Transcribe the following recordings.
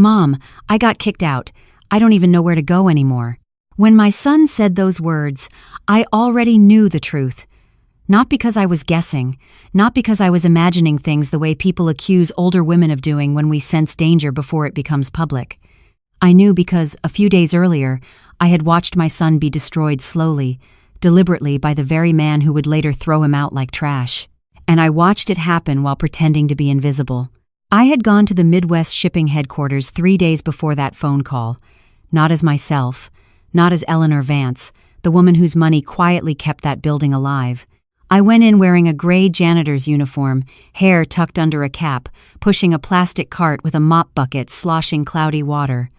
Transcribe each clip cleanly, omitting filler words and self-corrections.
"Mom, I got kicked out. I don't even know where to go anymore." When my son said those words, I already knew the truth. Not because I was guessing, not because I was imagining things the way people accuse older women of doing when we sense danger before it becomes public. I knew because, a few days earlier, I had watched my son be destroyed slowly, deliberately by the very man who would later throw him out like trash. And I watched it happen while pretending to be invisible. I had gone to the Midwest shipping headquarters 3 days before that phone call, not as myself, not as Eleanor Vance, the woman whose money quietly kept that building alive. I went in wearing a gray janitor's uniform, hair tucked under a cap, pushing a plastic cart with a mop bucket sloshing cloudy water.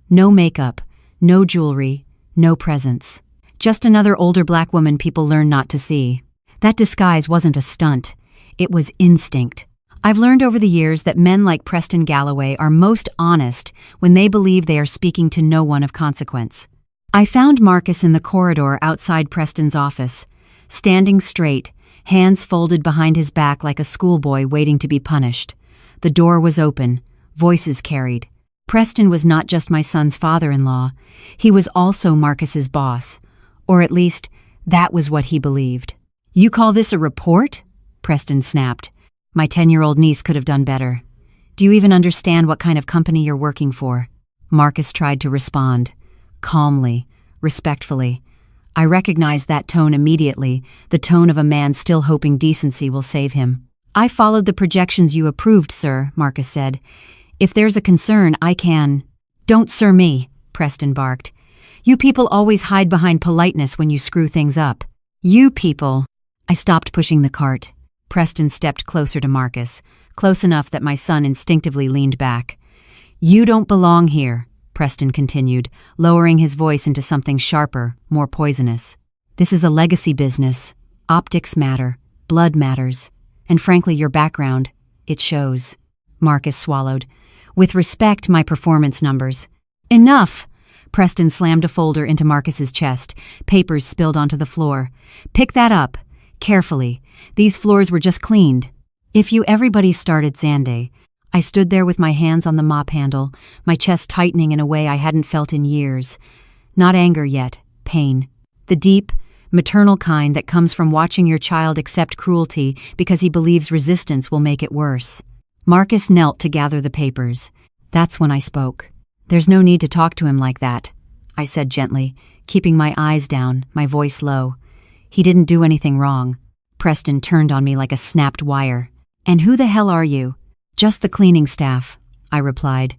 No makeup, no jewelry, no presents. Just another older black woman people learn not to see. That disguise wasn't a stunt. It was instinct. I've learned over the years that men like Preston Galloway are most honest when they believe they are speaking to no one of consequence. I found Marcus in the corridor outside Preston's office, standing straight, hands folded behind his back like a schoolboy waiting to be punished. The door was open, voices carried. Preston was not just my son's father-in-law, he was also Marcus's boss. Or at least, that was what he believed. "You call this a report?" Preston snapped. "My 10-year-old niece could have done better. Do you even understand what kind of company you're working for?" Marcus tried to respond. Calmly, respectfully. I recognized that tone immediately, the tone of a man still hoping decency will save him. "I followed the projections you approved, sir," Marcus said. "If there's a concern, I can—" "Don't sir me," Preston barked. "You people always hide behind politeness when you screw things up. You people—" I stopped pushing the cart. Preston stepped closer to Marcus, close enough that my son instinctively leaned back. "You don't belong here," Preston continued, lowering his voice into something sharper, more poisonous. "This is a legacy business. Optics matter. Blood matters. And frankly, your background, it shows." Marcus swallowed. "With respect, my performance numbers." "Enough!" Preston slammed a folder into Marcus's chest. Papers spilled onto the floor. "Pick that up. Carefully. These floors were just cleaned." Everybody started Zande. I stood there with my hands on the mop handle, my chest tightening in a way I hadn't felt in years. Not anger yet, pain. The deep, maternal kind that comes from watching your child accept cruelty because he believes resistance will make it worse. Marcus knelt to gather the papers. That's when I spoke. "There's no need to talk to him like that," I said gently, keeping my eyes down, my voice low. "He didn't do anything wrong." Preston turned on me like a snapped wire. "And who the hell are you?" "Just the cleaning staff," I replied.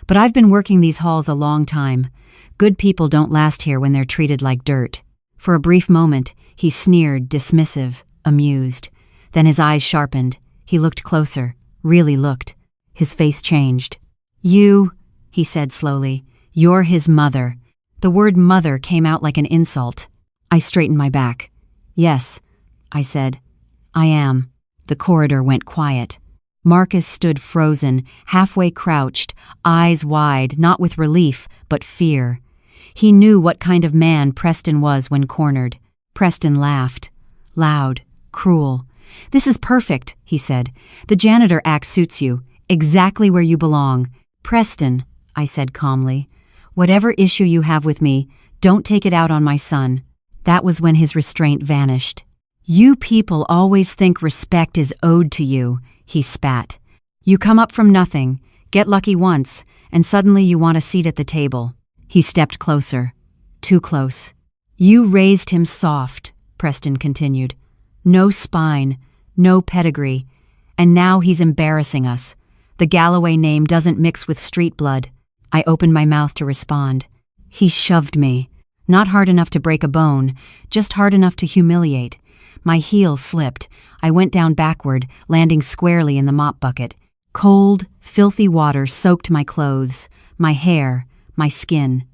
"But I've been working these halls a long time. Good people don't last here when they're treated like dirt." For a brief moment, he sneered, dismissive, amused. Then his eyes sharpened. He looked closer, really looked. His face changed. "You," he said slowly, "you're his mother." The word mother came out like an insult. I straightened my back. "Yes," I said. "I am." The corridor went quiet. Marcus stood frozen, halfway crouched, eyes wide, not with relief, but fear. He knew what kind of man Preston was when cornered. Preston laughed. Loud, cruel. "This is perfect," he said. "The janitor act suits you, exactly where you belong." "Preston," I said calmly, "whatever issue you have with me, don't take it out on my son." That was when his restraint vanished. "You people always think respect is owed to you," he spat. "You come up from nothing, get lucky once, and suddenly you want a seat at the table." He stepped closer. Too close. "You raised him soft," Preston continued. "No spine, no pedigree. And now he's embarrassing us. The Galloway name doesn't mix with street blood." I opened my mouth to respond. He shoved me. Not hard enough to break a bone, just hard enough to humiliate. My heel slipped. I went down backward, landing squarely in the mop bucket. Cold, filthy water soaked my clothes, my hair, my skin.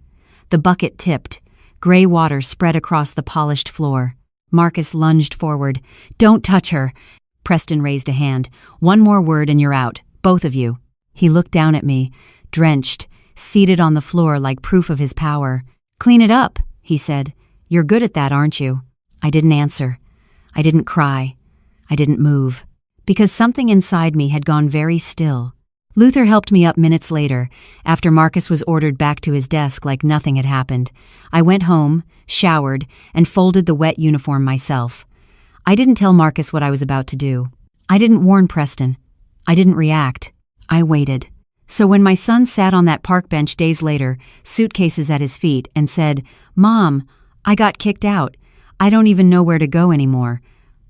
The bucket tipped. Gray water spread across the polished floor. Marcus lunged forward. "Don't touch her." Preston raised a hand. "One more word and you're out, both of you." He looked down at me, drenched, seated on the floor like proof of his power. "Clean it up," he said. "You're good at that, aren't you?" I didn't answer. I didn't cry. I didn't move. Because something inside me had gone very still. Luther helped me up minutes later, after Marcus was ordered back to his desk like nothing had happened. I went home, showered, and folded the wet uniform myself. I didn't tell Marcus what I was about to do. I didn't warn Preston. I didn't react. I waited. So when my son sat on that park bench days later, suitcases at his feet, and said, "Mom, I got kicked out. I don't even know where to go anymore,"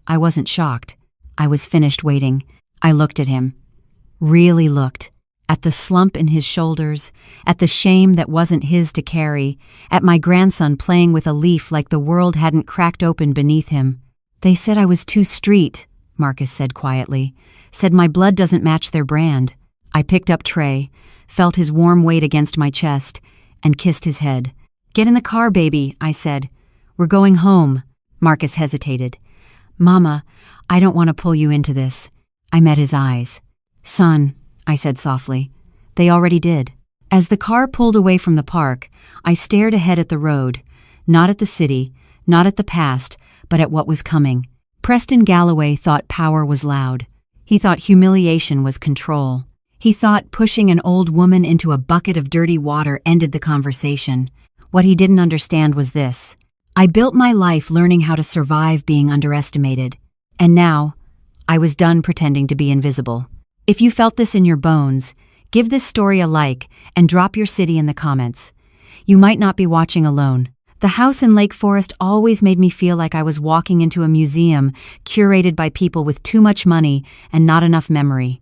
I wasn't shocked. I was finished waiting. I looked at him. Really looked. At the slump in his shoulders, at the shame that wasn't his to carry, at my grandson playing with a leaf like the world hadn't cracked open beneath him. "They said I was too street," Marcus said quietly. "Said my blood doesn't match their brand." I picked up Trey, felt his warm weight against my chest, and kissed his head. "Get in the car, baby," I said. "We're going home." Marcus hesitated. "Mama, I don't want to pull you into this." I met his eyes. "Son," I said softly. They already did. As the car pulled away from the park, I stared ahead at the road, not at the city, not at the past, but at what was coming. Preston Galloway thought power was loud. He thought humiliation was control. He thought pushing an old woman into a bucket of dirty water ended the conversation. What he didn't understand was this. I built my life learning how to survive being underestimated. And now, I was done pretending to be invisible. If you felt this in your bones, give this story a like and drop your city in the comments. You might not be watching alone. The house in Lake Forest always made me feel like I was walking into a museum curated by people with too much money and not enough memory.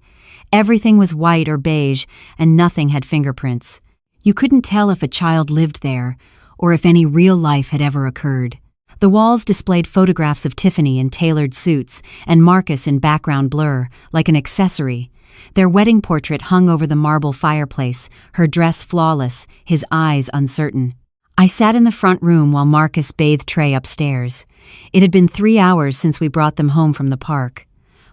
Everything was white or beige, and nothing had fingerprints. You couldn't tell if a child lived there, or if any real life had ever occurred. The walls displayed photographs of Tiffany in tailored suits and Marcus in background blur, like an accessory. Their wedding portrait hung over the marble fireplace, her dress flawless, his eyes uncertain. I sat in the front room while Marcus bathed Trey upstairs. It had been 3 hours since we brought them home from the park.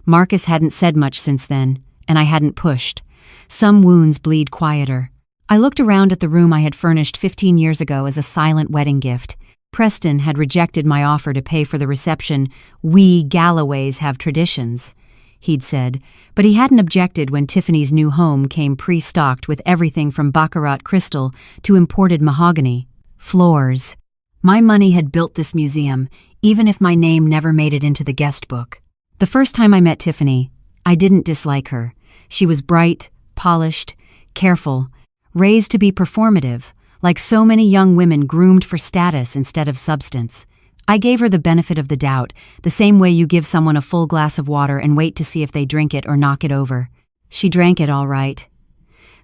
Marcus hadn't said much since then, and I hadn't pushed. Some wounds bleed quieter. I looked around at the room I had furnished 15 years ago as a silent wedding gift. Preston had rejected my offer to pay for the reception. "We Galloways have traditions," he'd said, but he hadn't objected when Tiffany's new home came pre-stocked with everything from baccarat crystal to imported mahogany. Floors. My money had built this museum, even if my name never made it into the guest book. The first time I met Tiffany, I didn't dislike her. She was bright, polished, careful, raised to be performative, like so many young women groomed for status instead of substance. I gave her the benefit of the doubt, the same way you give someone a full glass of water and wait to see if they drink it or knock it over. She drank it all right,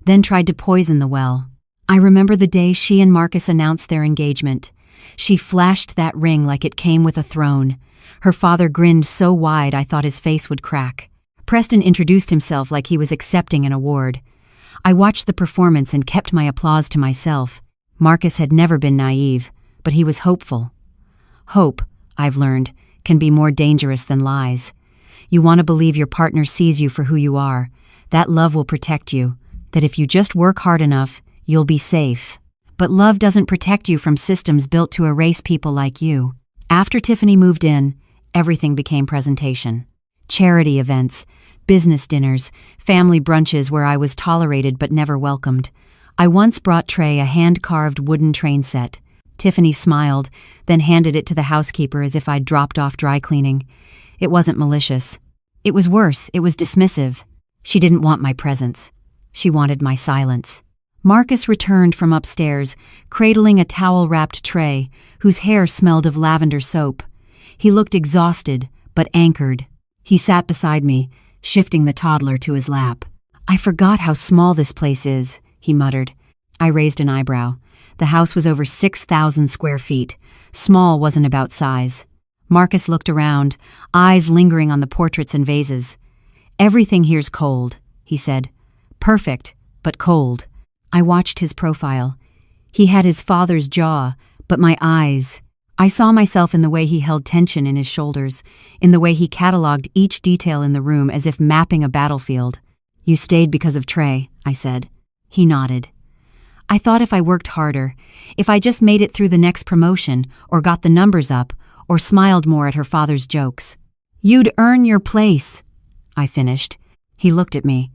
then tried to poison the well. I remember the day she and Marcus announced their engagement. She flashed that ring like it came with a throne. Her father grinned so wide I thought his face would crack. Preston introduced himself like he was accepting an award. I watched the performance and kept my applause to myself. Marcus had never been naive, but he was hopeful. Hope, I've learned, can be more dangerous than lies. You want to believe your partner sees you for who you are, that love will protect you, that if you just work hard enough, you'll be safe. But love doesn't protect you from systems built to erase people like you. After Tiffany moved in, everything became presentation. Charity events, business dinners, family brunches where I was tolerated but never welcomed. I once brought Trey a hand-carved wooden train set. Tiffany smiled, then handed it to the housekeeper as if I'd dropped off dry cleaning. It wasn't malicious. It was worse, it was dismissive. She didn't want my presence. She wanted my silence. Marcus returned from upstairs, cradling a towel-wrapped Trey, whose hair smelled of lavender soap. He looked exhausted, but anchored. He sat beside me, shifting the toddler to his lap. "I forgot how small this place is," he muttered. I raised an eyebrow. The house was over 6,000 square feet. Small wasn't about size. Marcus looked around, eyes lingering on the portraits and vases. "Everything here's cold," he said. "Perfect, but cold." I watched his profile. He had his father's jaw, but my eyes. I saw myself in the way he held tension in his shoulders, in the way he cataloged each detail in the room as if mapping a battlefield. "You stayed because of Trey," I said. He nodded. I thought if I worked harder, if I just made it through the next promotion, or got the numbers up, or smiled more at her father's jokes. "You'd earn your place," I finished. He looked at me.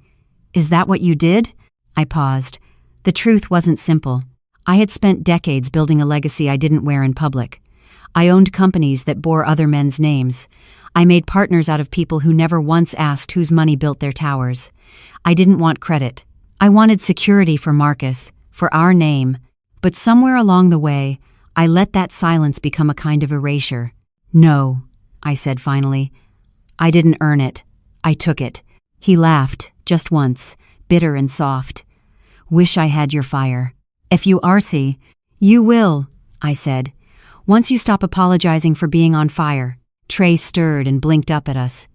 Is that what you did? I paused. The truth wasn't simple. I had spent decades building a legacy I didn't wear in public. I owned companies that bore other men's names. I made partners out of people who never once asked whose money built their towers. I didn't want credit. I wanted security for Marcus, for our name. But somewhere along the way, I let that silence become a kind of erasure. No, I said finally. I didn't earn it. I took it. He laughed, just once, bitter and soft. Wish I had your fire. If you RC, you will, I said. Once you stop apologizing for being on fire. Trey stirred and blinked up at us.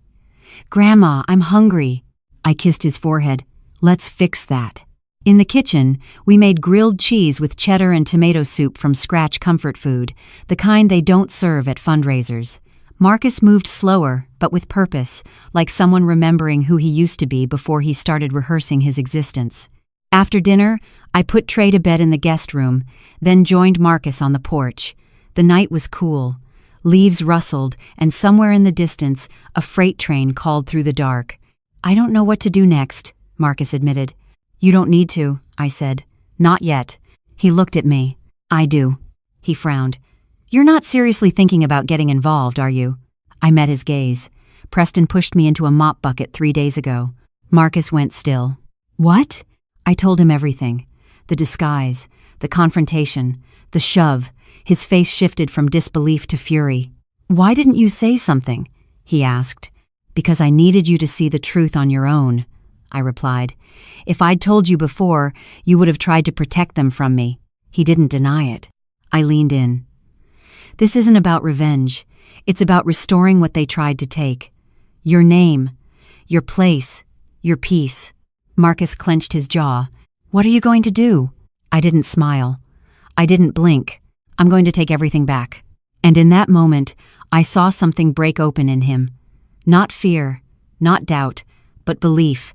Grandma, I'm hungry. I kissed his forehead. Let's fix that. In the kitchen, we made grilled cheese with cheddar and tomato soup from scratch comfort food, the kind they don't serve at fundraisers. Marcus moved slower, but with purpose, like someone remembering who he used to be before he started rehearsing his existence. After dinner, I put Trey to bed in the guest room, then joined Marcus on the porch. The night was cool. Leaves rustled, and somewhere in the distance, a freight train called through the dark. I don't know what to do next, Marcus admitted. You don't need to, I said. Not yet. He looked at me. I do. He frowned. You're not seriously thinking about getting involved, are you? I met his gaze. Preston pushed me into a mop bucket 3 days ago. Marcus went still. What? I told him everything. The disguise, the confrontation, the shove. His face shifted from disbelief to fury. Why didn't you say something? He asked. Because I needed you to see the truth on your own, I replied. If I'd told you before, you would have tried to protect them from me. He didn't deny it. I leaned in. This isn't about revenge. It's about restoring what they tried to take. Your name, your place, your peace. Marcus clenched his jaw. What are you going to do? I didn't smile. I didn't blink. I'm going to take everything back. And in that moment, I saw something break open in him. Not fear, not doubt, but belief.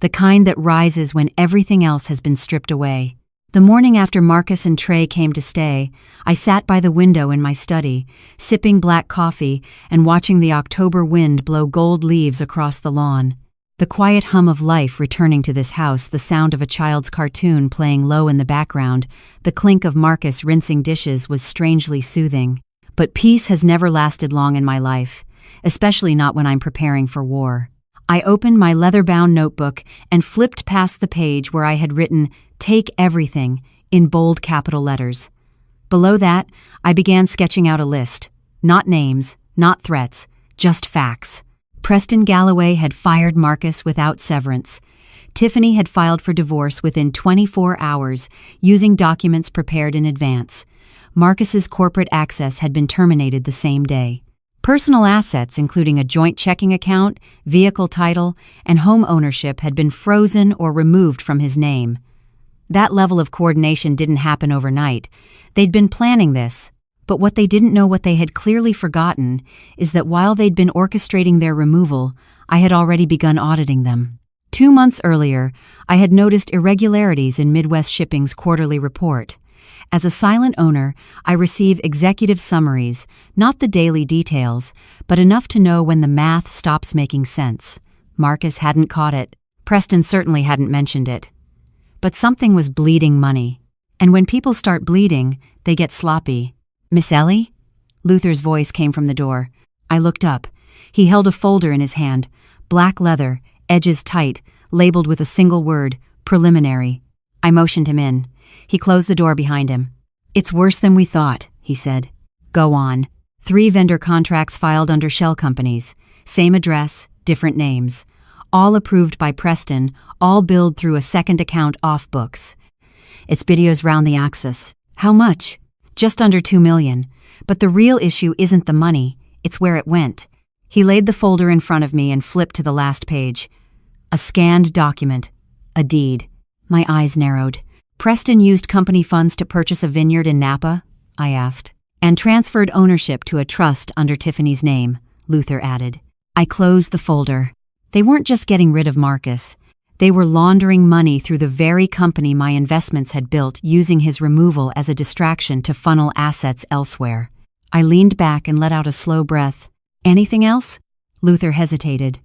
The kind that rises when everything else has been stripped away. The morning after Marcus and Trey came to stay, I sat by the window in my study, sipping black coffee and watching the October wind blow gold leaves across the lawn. The quiet hum of life returning to this house, the sound of a child's cartoon playing low in the background, the clink of Marcus rinsing dishes was strangely soothing. But peace has never lasted long in my life, especially not when I'm preparing for war. I opened my leather-bound notebook and flipped past the page where I had written, "Take everything," in bold capital letters. Below that, I began sketching out a list. Not names, not threats, just facts. Preston Galloway had fired Marcus without severance. Tiffany had filed for divorce within 24 hours, using documents prepared in advance. Marcus's corporate access had been terminated the same day. Personal assets, including a joint checking account, vehicle title, and home ownership, had been frozen or removed from his name. That level of coordination didn't happen overnight. They'd been planning this. But what they didn't know, what they had clearly forgotten, is that while they'd been orchestrating their removal, I had already begun auditing them. 2 months earlier, I had noticed irregularities in Midwest Shipping's quarterly report. As a silent owner, I receive executive summaries, not the daily details, but enough to know when the math stops making sense. Marcus hadn't caught it. Preston certainly hadn't mentioned it. But something was bleeding money. And when people start bleeding, they get sloppy. Miss Ellie? Luther's voice came from the door. I looked up. He held a folder in his hand, black leather, edges tight, labeled with a single word, preliminary. I motioned him in. He closed the door behind him. It's worse than we thought, he said. Go on. 3 vendor contracts filed under shell companies. Same address, different names. All approved by Preston, all billed through a second account off books. It's videos round the axis. How much? Just under $2 million. But the real issue isn't the money, it's where it went. He laid the folder in front of me and flipped to the last page. A scanned document. A deed. My eyes narrowed. Preston used company funds to purchase a vineyard in Napa? I asked. And transferred ownership to a trust under Tiffany's name, Luther added. I closed the folder. They weren't just getting rid of Marcus. They were laundering money through the very company my investments had built, using his removal as a distraction to funnel assets elsewhere. I leaned back and let out a slow breath. Anything else? Luther hesitated.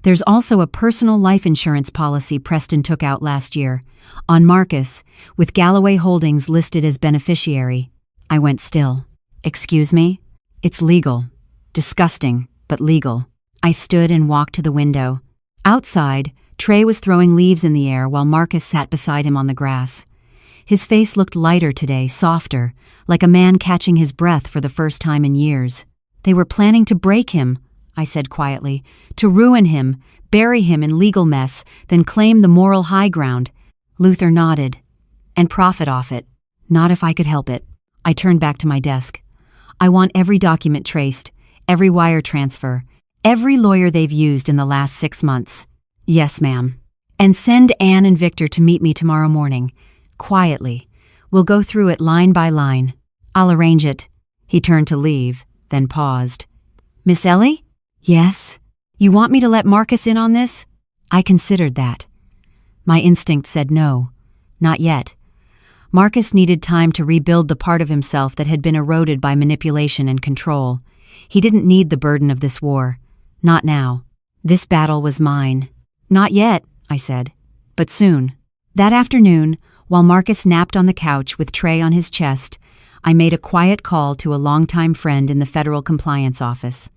There's also a personal life insurance policy Preston took out last year, on Marcus, with Galloway Holdings listed as beneficiary. I went still. Excuse me? It's legal. Disgusting, but legal. I stood and walked to the window. Outside, Trey was throwing leaves in the air while Marcus sat beside him on the grass. His face looked lighter today, softer, like a man catching his breath for the first time in years. They were planning to break him, I said quietly, to ruin him, bury him in legal mess, then claim the moral high ground. Luther nodded. And profit off it. Not if I could help it. I turned back to my desk. I want every document traced, every wire transfer, every lawyer they've used in the last 6 months. Yes, ma'am. And send Anne and Victor to meet me tomorrow morning. Quietly. We'll go through it line by line. I'll arrange it. He turned to leave, then paused. Miss Ellie? Yes? You want me to let Marcus in on this? I considered that. My instinct said no. Not yet. Marcus needed time to rebuild the part of himself that had been eroded by manipulation and control. He didn't need the burden of this war. Not now. This battle was mine. Not yet, I said. But soon. That afternoon, while Marcus napped on the couch with Trey on his chest, I made a quiet call to a longtime friend in the Federal Compliance Office.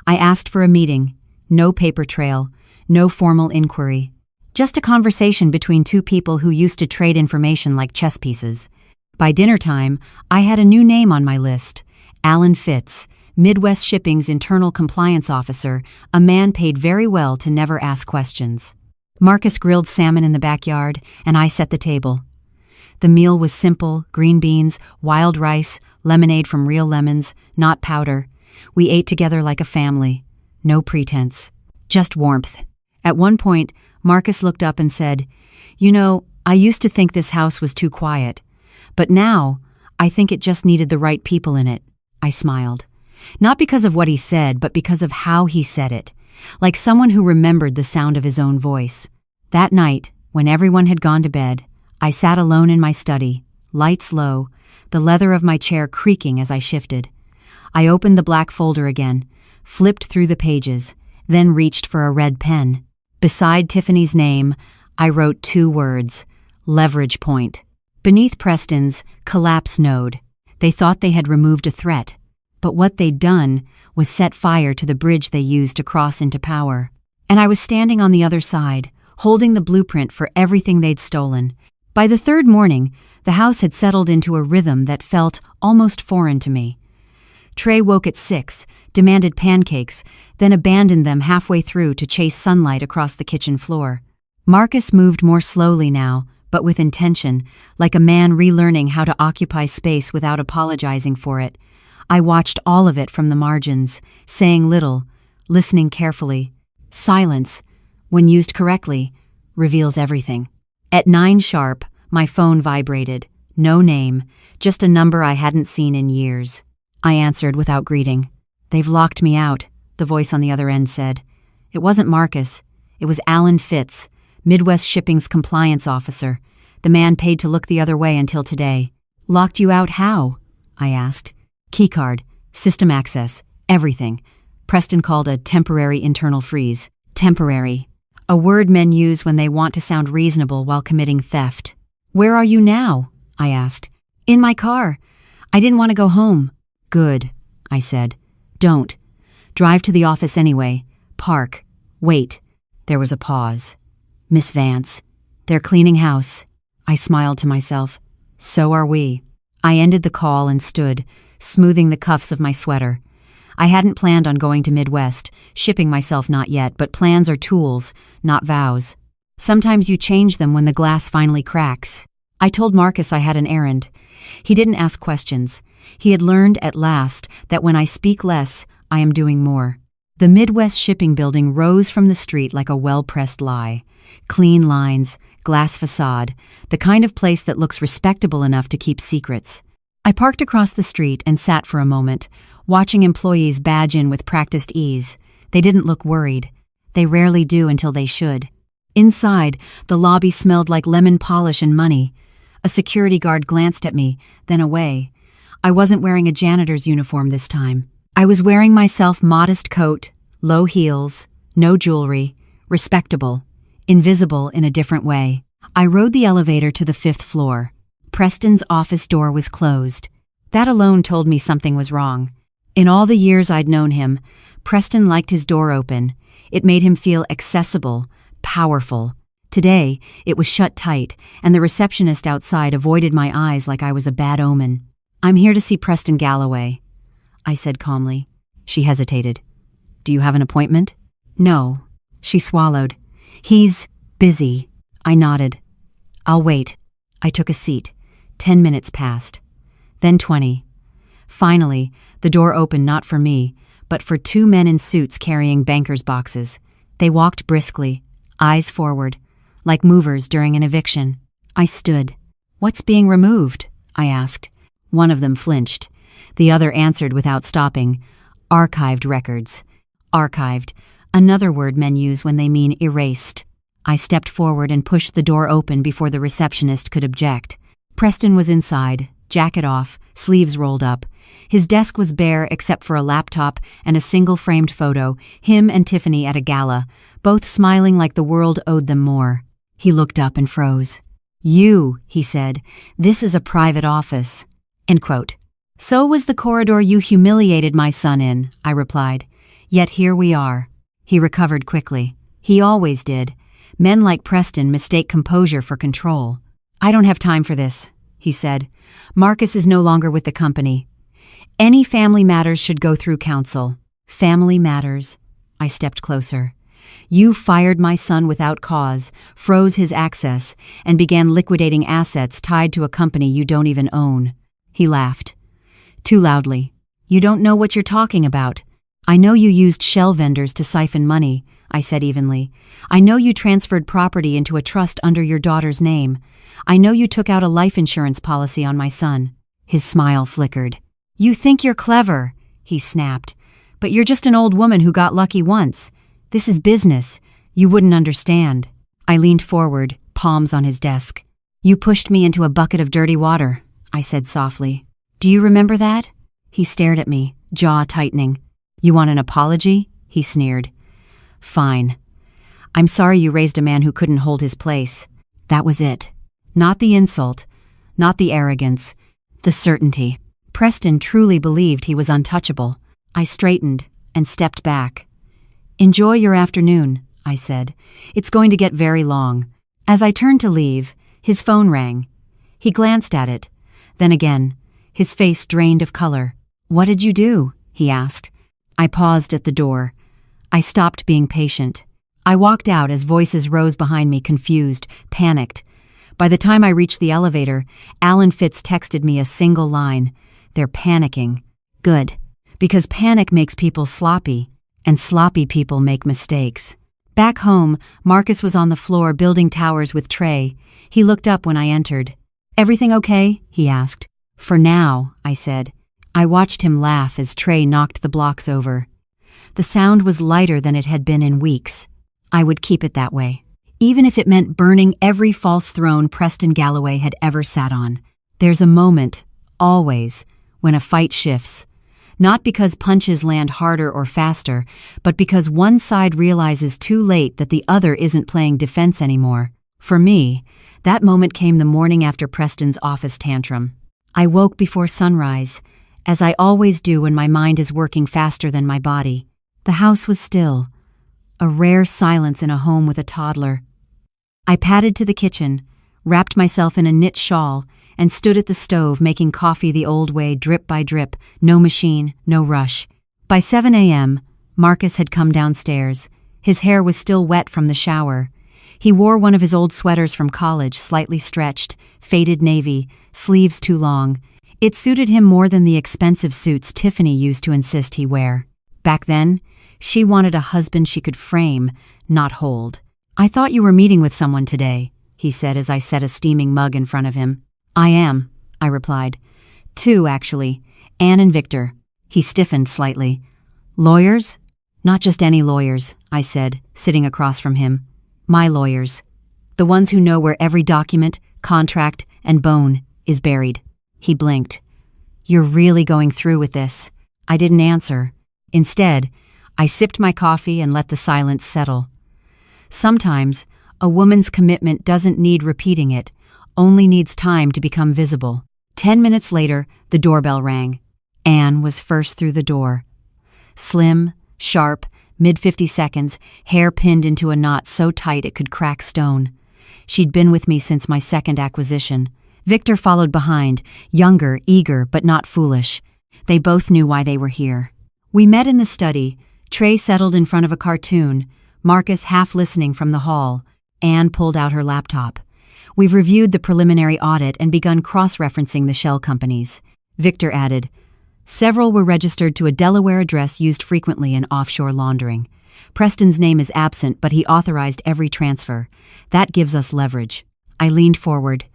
I asked for a meeting. No paper trail. No formal inquiry. Just a conversation between two people who used to trade information like chess pieces. By dinner time, I had a new name on my list. Alan Fitz, Midwest Shipping's internal compliance officer, a man paid very well to never ask questions. Marcus grilled salmon in the backyard, and I set the table. The meal was simple: green beans, wild rice, lemonade from real lemons, not powder. We ate together like a family. No pretense. Just warmth. At one point, Marcus looked up and said, "You know, I used to think this house was too quiet. But now, I think it just needed the right people in it." I smiled. Not because of what he said, but because of how he said it. Like someone who remembered the sound of his own voice. That night, when everyone had gone to bed, I sat alone in my study, lights low, the leather of my chair creaking as I shifted. I opened the black folder again, flipped through the pages, then reached for a red pen. Beside Tiffany's name, I wrote 2 words: leverage point. Beneath Preston's, collapse node. They thought they had removed a threat, but what they'd done was set fire to the bridge they used to cross into power. And I was standing on the other side, holding the blueprint for everything they'd stolen. By the 3rd morning, the house had settled into a rhythm that felt almost foreign to me. Trey woke at 6, demanded pancakes, then abandoned them halfway through to chase sunlight across the kitchen floor. Marcus moved more slowly now, but with intention, like a man relearning how to occupy space without apologizing for it. I watched all of it from the margins, saying little, listening carefully. Silence, when used correctly, reveals everything. At 9 sharp, my phone vibrated. No name, just a number I hadn't seen in years. I answered without greeting. "They've locked me out," the voice on the other end said. It wasn't Marcus. It was Alan Fitz, Midwest Shipping's compliance officer, the man paid to look the other way until today. "Locked you out how?" I asked. "Keycard, system access, everything." Preston called a temporary internal freeze. Temporary. A word men use when they want to sound reasonable while committing theft. "Where are you now?" I asked. "In my car. I didn't want to go home." "Good," I said. "Don't. Drive to the office anyway. Park. Wait." There was a pause. "Miss Vance. They're cleaning house." I smiled to myself. So are we. I ended the call and stood, smoothing the cuffs of my sweater. I hadn't planned on going to Midwest, shipping myself not yet, but plans are tools, not vows. Sometimes you change them when the glass finally cracks. I told Marcus I had an errand. He didn't ask questions. He had learned at last that when I speak less, I am doing more. The Midwest Shipping Building rose from the street like a well-pressed lie. Clean lines, glass facade, the kind of place that looks respectable enough to keep secrets. I parked across the street and sat for a moment, watching employees badge in with practiced ease. They didn't look worried. They rarely do until they should. Inside, the lobby smelled like lemon polish and money. A security guard glanced at me, then away. I wasn't wearing a janitor's uniform this time. I was wearing my self-modest coat, low heels, No jewelry. Respectable. Invisible in a different way. I rode the elevator to the 5th floor. Preston's office door was closed. That alone told me something was wrong. In all the years I'd known him, Preston liked his door open. It made him feel accessible, powerful. Today, it was shut tight, and the receptionist outside avoided my eyes like I was a bad omen. "I'm here to see Preston Galloway," I said calmly. She hesitated. "Do you have an appointment?" "No." She swallowed. "He's busy." I nodded. "I'll wait." I took a seat. 10 minutes passed. Then 20. Finally, the door opened not for me, but for 2 men in suits carrying banker's boxes. They walked briskly, eyes forward, like movers during an eviction. I stood. "What's being removed?" I asked. One of them flinched. The other answered without stopping. "Archived records." Archived, another word men use when they mean erased. I stepped forward and pushed the door open before the receptionist could object. Preston was inside, jacket off, sleeves rolled up. His desk was bare except for a laptop and a single framed photo, him and Tiffany at a gala, both smiling like the world owed them more. He looked up and froze. "You," he said, "this is a private office." End quote. "So was the corridor you humiliated my son in," I replied. "Yet here we are." He recovered quickly. He always did. Men like Preston mistake composure for control. "I don't have time for this," he said. "Marcus is no longer with the company. Any family matters should go through counsel." "Family matters." I stepped closer. "You fired my son without cause, froze his access, and began liquidating assets tied to a company you don't even own." He laughed. Too loudly. "You don't know what you're talking about." "I know you used shell vendors to siphon money," I said evenly. "I know you transferred property into a trust under your daughter's name. I know you took out a life insurance policy on my son." His smile flickered. "You think you're clever," he snapped. "But you're just an old woman who got lucky once. This is business. You wouldn't understand." I leaned forward, palms on his desk. "You pushed me into a bucket of dirty water," I said softly. "Do you remember that?" He stared at me, jaw tightening. "You want an apology?" he sneered. "Fine. I'm sorry you raised a man who couldn't hold his place." That was it. Not the insult, not the arrogance, the certainty. Preston truly believed he was untouchable. I straightened and stepped back. "Enjoy your afternoon," I said. "It's going to get very long." As I turned to leave, his phone rang. He glanced at it. Then again, his face drained of color. "What did you do?" he asked. I paused at the door. I stopped being patient. I walked out as voices rose behind me, confused, panicked. By the time I reached the elevator, Alan Fitz texted me a single line. "They're panicking." Good. Because panic makes people sloppy, and sloppy people make mistakes. Back home, Marcus was on the floor building towers with Trey. He looked up when I entered. "Everything okay?" he asked. "For now," I said. I watched him laugh as Trey knocked the blocks over. The sound was lighter than it had been in weeks. I would keep it that way, even if it meant burning every false throne Preston Galloway had ever sat on. There's a moment, always, when a fight shifts. Not because punches land harder or faster, but because one side realizes too late that the other isn't playing defense anymore. For me, that moment came the morning after Preston's office tantrum. I woke before sunrise, as I always do when my mind is working faster than my body. The house was still, a rare silence in a home with a toddler. I padded to the kitchen, wrapped myself in a knit shawl, and stood at the stove making coffee the old way, drip by drip, no machine, no rush. By 7 a.m., Marcus had come downstairs. His hair was still wet from the shower. He wore one of his old sweaters from college, slightly stretched, faded navy, sleeves too long. It suited him more than the expensive suits Tiffany used to insist he wear. Back then, she wanted a husband she could frame, not hold. "I thought you were meeting with someone today," he said as I set a steaming mug in front of him. "I am," I replied. "Two, actually. Anne and Victor." He stiffened slightly. "Lawyers?" "Not just any lawyers," I said, sitting across from him. "My lawyers. The ones who know where every document, contract, and bone is buried." He blinked. "You're really going through with this?" I didn't answer. Instead, I sipped my coffee and let the silence settle. Sometimes, a woman's commitment doesn't need repeating it, only needs time to become visible. 10 minutes later, the doorbell rang. Anne was first through the door. Slim, sharp, mid-50 seconds, hair pinned into a knot so tight it could crack stone. She'd been with me since my second acquisition. Victor followed behind, younger, eager, but not foolish. They both knew why they were here. We met in the study, Trey settled in front of a cartoon, Marcus half listening from the hall. Anne pulled out her laptop. We've reviewed the preliminary audit and begun cross-referencing the shell companies. Victor added, several were registered to a Delaware address used frequently in offshore laundering. Preston's name is absent, but he authorized every transfer. That gives us leverage. I leaned forward.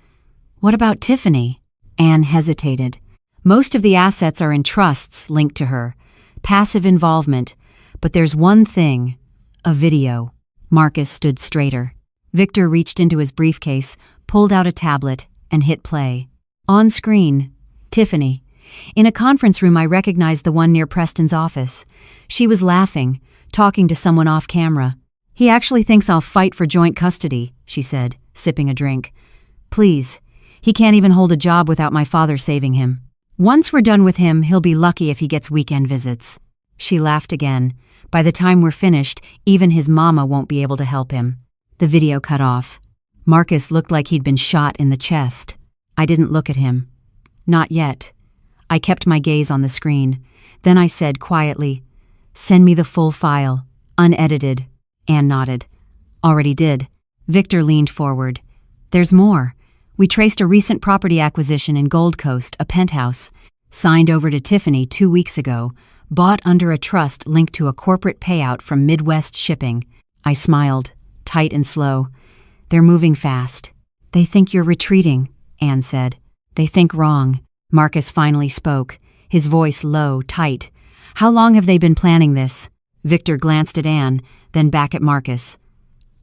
What about Tiffany? Anne hesitated. Most of the assets are in trusts linked to her. Passive involvement. But there's one thing. A video. Marcus stood straighter. Victor reached into his briefcase, pulled out a tablet, and hit play. On screen, Tiffany. In a conference room, I recognized the one near Preston's office. She was laughing, talking to someone off camera. He actually thinks I'll fight for joint custody, she said, sipping a drink. Please. He can't even hold a job without my father saving him. Once we're done with him, he'll be lucky if he gets weekend visits. She laughed again. By the time we're finished, even his mama won't be able to help him. The video cut off. Marcus looked like he'd been shot in the chest. I didn't look at him. Not yet. I kept my gaze on the screen. Then I said quietly, send me the full file, unedited. Anne nodded. Already did. Victor leaned forward. There's more. We traced a recent property acquisition in Gold Coast, a penthouse, signed over to Tiffany 2 weeks ago, bought under a trust linked to a corporate payout from Midwest Shipping. I smiled, tight and slow. They're moving fast. They think you're retreating, Anne said. They think wrong. Marcus finally spoke, his voice low, tight. How long have they been planning this? Victor glanced at Anne, then back at Marcus.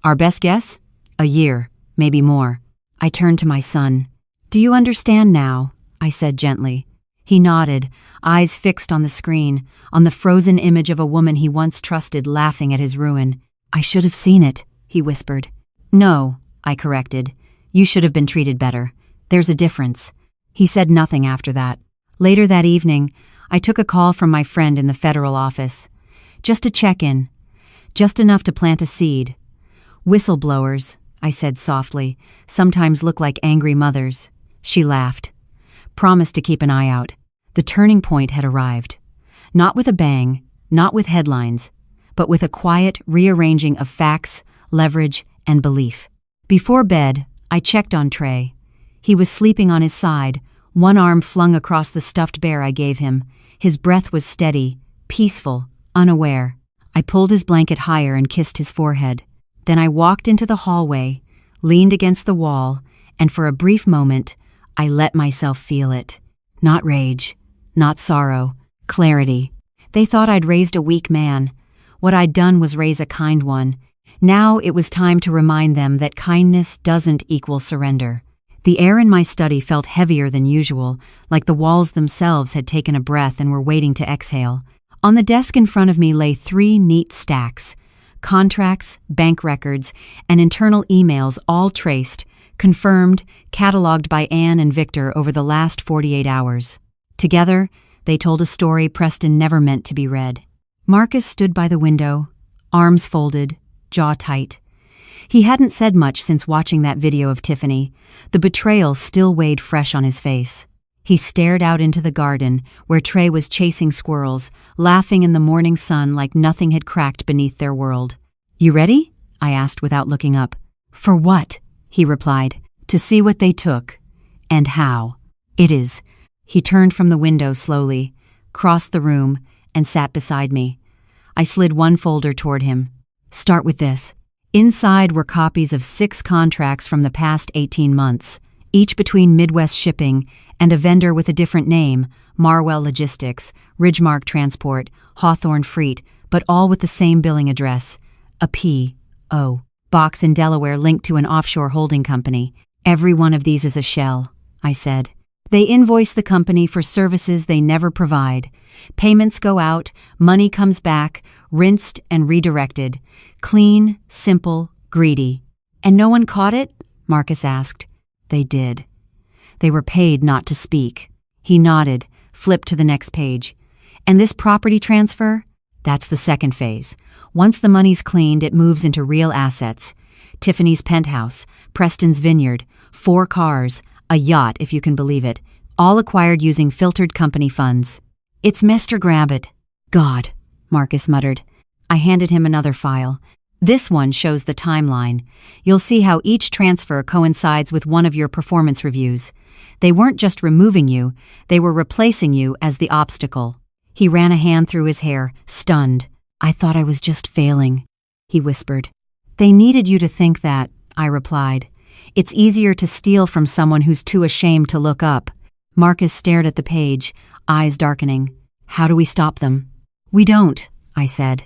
Our best guess? A year, maybe more. I turned to my son. Do you understand now? I said gently. He nodded, eyes fixed on the screen, on the frozen image of a woman he once trusted laughing at his ruin. I should have seen it, he whispered. No, I corrected. You should have been treated better. There's a difference. He said nothing after that. Later that evening, I took a call from my friend in the federal office. Just a check-in. Just enough to plant a seed. Whistleblowers, I said softly, sometimes look like angry mothers. She laughed. Promised to keep an eye out. The turning point had arrived. Not with a bang, not with headlines, but with a quiet rearranging of facts, leverage, and belief. Before bed, I checked on Trey. He was sleeping on his side, one arm flung across the stuffed bear I gave him. His breath was steady, peaceful, unaware. I pulled his blanket higher and kissed his forehead. Then I walked into the hallway, leaned against the wall, and for a brief moment, I let myself feel it. Not rage, not sorrow, clarity. They thought I'd raised a weak man. What I'd done was raise a kind one. Now it was time to remind them that kindness doesn't equal surrender. The air in my study felt heavier than usual, like the walls themselves had taken a breath and were waiting to exhale. On the desk in front of me lay 3 neat stacks. Contracts, bank records, and internal emails all traced, confirmed, cataloged by Anne and Victor over the last 48 hours. Together, they told a story Preston never meant to be read. Marcus stood by the window, arms folded, jaw tight. He hadn't said much since watching that video of Tiffany. The betrayal still weighed fresh on his face. He stared out into the garden, where Trey was chasing squirrels, laughing in the morning sun like nothing had cracked beneath their world. You ready? I asked without looking up. For what? He replied. To see what they took. And how. It is. He turned from the window slowly, crossed the room, and sat beside me. I slid one folder toward him. Start with this. Inside were copies of 6 contracts from the past 18 months, each between Midwest Shipping and a vendor with a different name, Marwell Logistics, Ridgemark Transport, Hawthorne Freight, but all with the same billing address, a P.O. box in Delaware linked to an offshore holding company. Every one of these is a shell, I said. They invoice the company for services they never provide. Payments go out, money comes back, rinsed and redirected. Clean, simple, greedy. "And no one caught it?" Marcus asked. "They did. They were paid not to speak." He nodded, flipped to the next page. "And this property transfer? That's the second phase. Once the money's cleaned, it moves into real assets. Tiffany's penthouse, Preston's vineyard, 4 cars, a yacht if you can believe it, all acquired using filtered company funds. It's Mr. Grabbit." "God," Marcus muttered. I handed him another file. "This one shows the timeline. You'll see how each transfer coincides with one of your performance reviews. They weren't just removing you, they were replacing you as the obstacle." He ran a hand through his hair, stunned. "I thought I was just failing," he whispered. "They needed you to think that," I replied. "It's easier to steal from someone who's too ashamed to look up." Marcus stared at the page, eyes darkening. "How do we stop them?" "We don't," I said.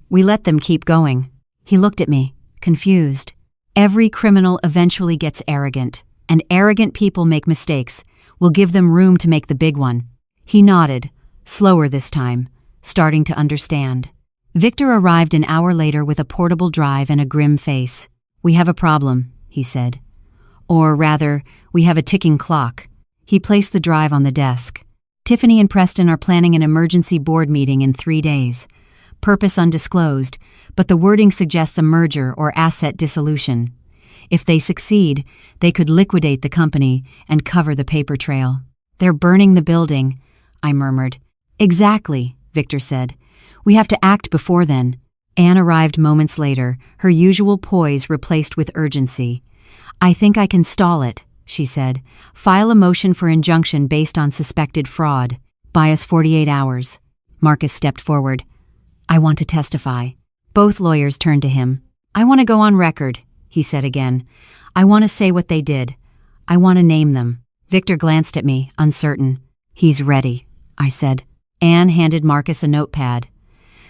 "We let them keep going." He looked at me, confused. "Every criminal eventually gets arrogant, and arrogant people make mistakes. We'll give them room to make the big one." He nodded, slower this time, starting to understand. Victor arrived an hour later with a portable drive and a grim face. "We have a problem," he said. "Or rather, we have a ticking clock." He placed the drive on the desk. "Tiffany and Preston are planning an emergency board meeting in 3 days. Purpose undisclosed, but the wording suggests a merger or asset dissolution. If they succeed, they could liquidate the company and cover the paper trail." "They're burning the building," I murmured. "Exactly," Victor said. "We have to act before then." Anne arrived moments later, her usual poise replaced with urgency. "I think I can stall it," she said. "File a motion for injunction based on suspected fraud. Buy us 48 hours. Marcus stepped forward. "I want to testify." Both lawyers turned to him. "I want to go on record," he said again. "I want to say what they did. I want to name them." Victor glanced at me, uncertain. "He's ready," I said. Anne handed Marcus a notepad.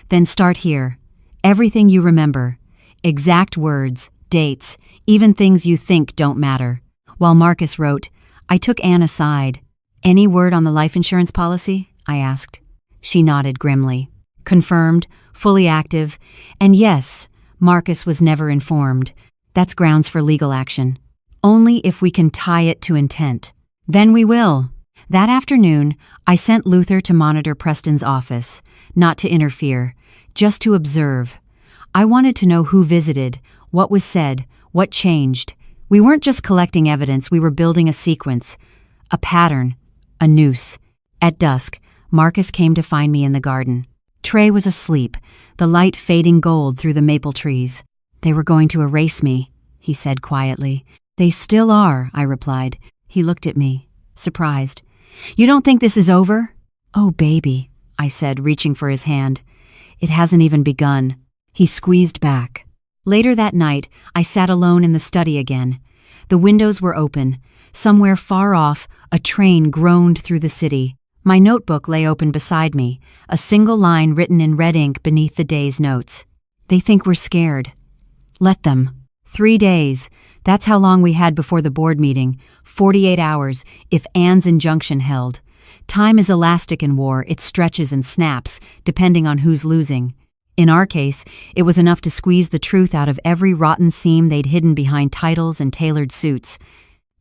"Then start here. Everything you remember. Exact words, dates, even things you think don't matter." While Marcus wrote, I took Anne aside. "Any word on the life insurance policy?" I asked. She nodded grimly. "Confirmed, fully active, and yes, Marcus was never informed. That's grounds for legal action. Only if we can tie it to intent." "Then we will." That afternoon, I sent Luther to monitor Preston's office, not to interfere, just to observe. I wanted to know who visited, what was said, what changed. We weren't just collecting evidence, we were building a sequence, a pattern, a noose. At dusk, Marcus came to find me in the garden. Trey was asleep, the light fading gold through the maple trees. "They were going to erase me," he said quietly. "They still are," I replied. He looked at me, surprised. "You don't think this is over?" "Oh, baby," I said, reaching for his hand. "It hasn't even begun." He squeezed back. Later that night, I sat alone in the study again. The windows were open. Somewhere far off, a train groaned through the city. My notebook lay open beside me, a single line written in red ink beneath the day's notes. "They think we're scared. Let them." 3 days, that's how long we had before the board meeting. 48 hours, if Anne's injunction held. Time is elastic in war, it stretches and snaps, depending on who's losing. In our case, it was enough to squeeze the truth out of every rotten seam they'd hidden behind titles and tailored suits.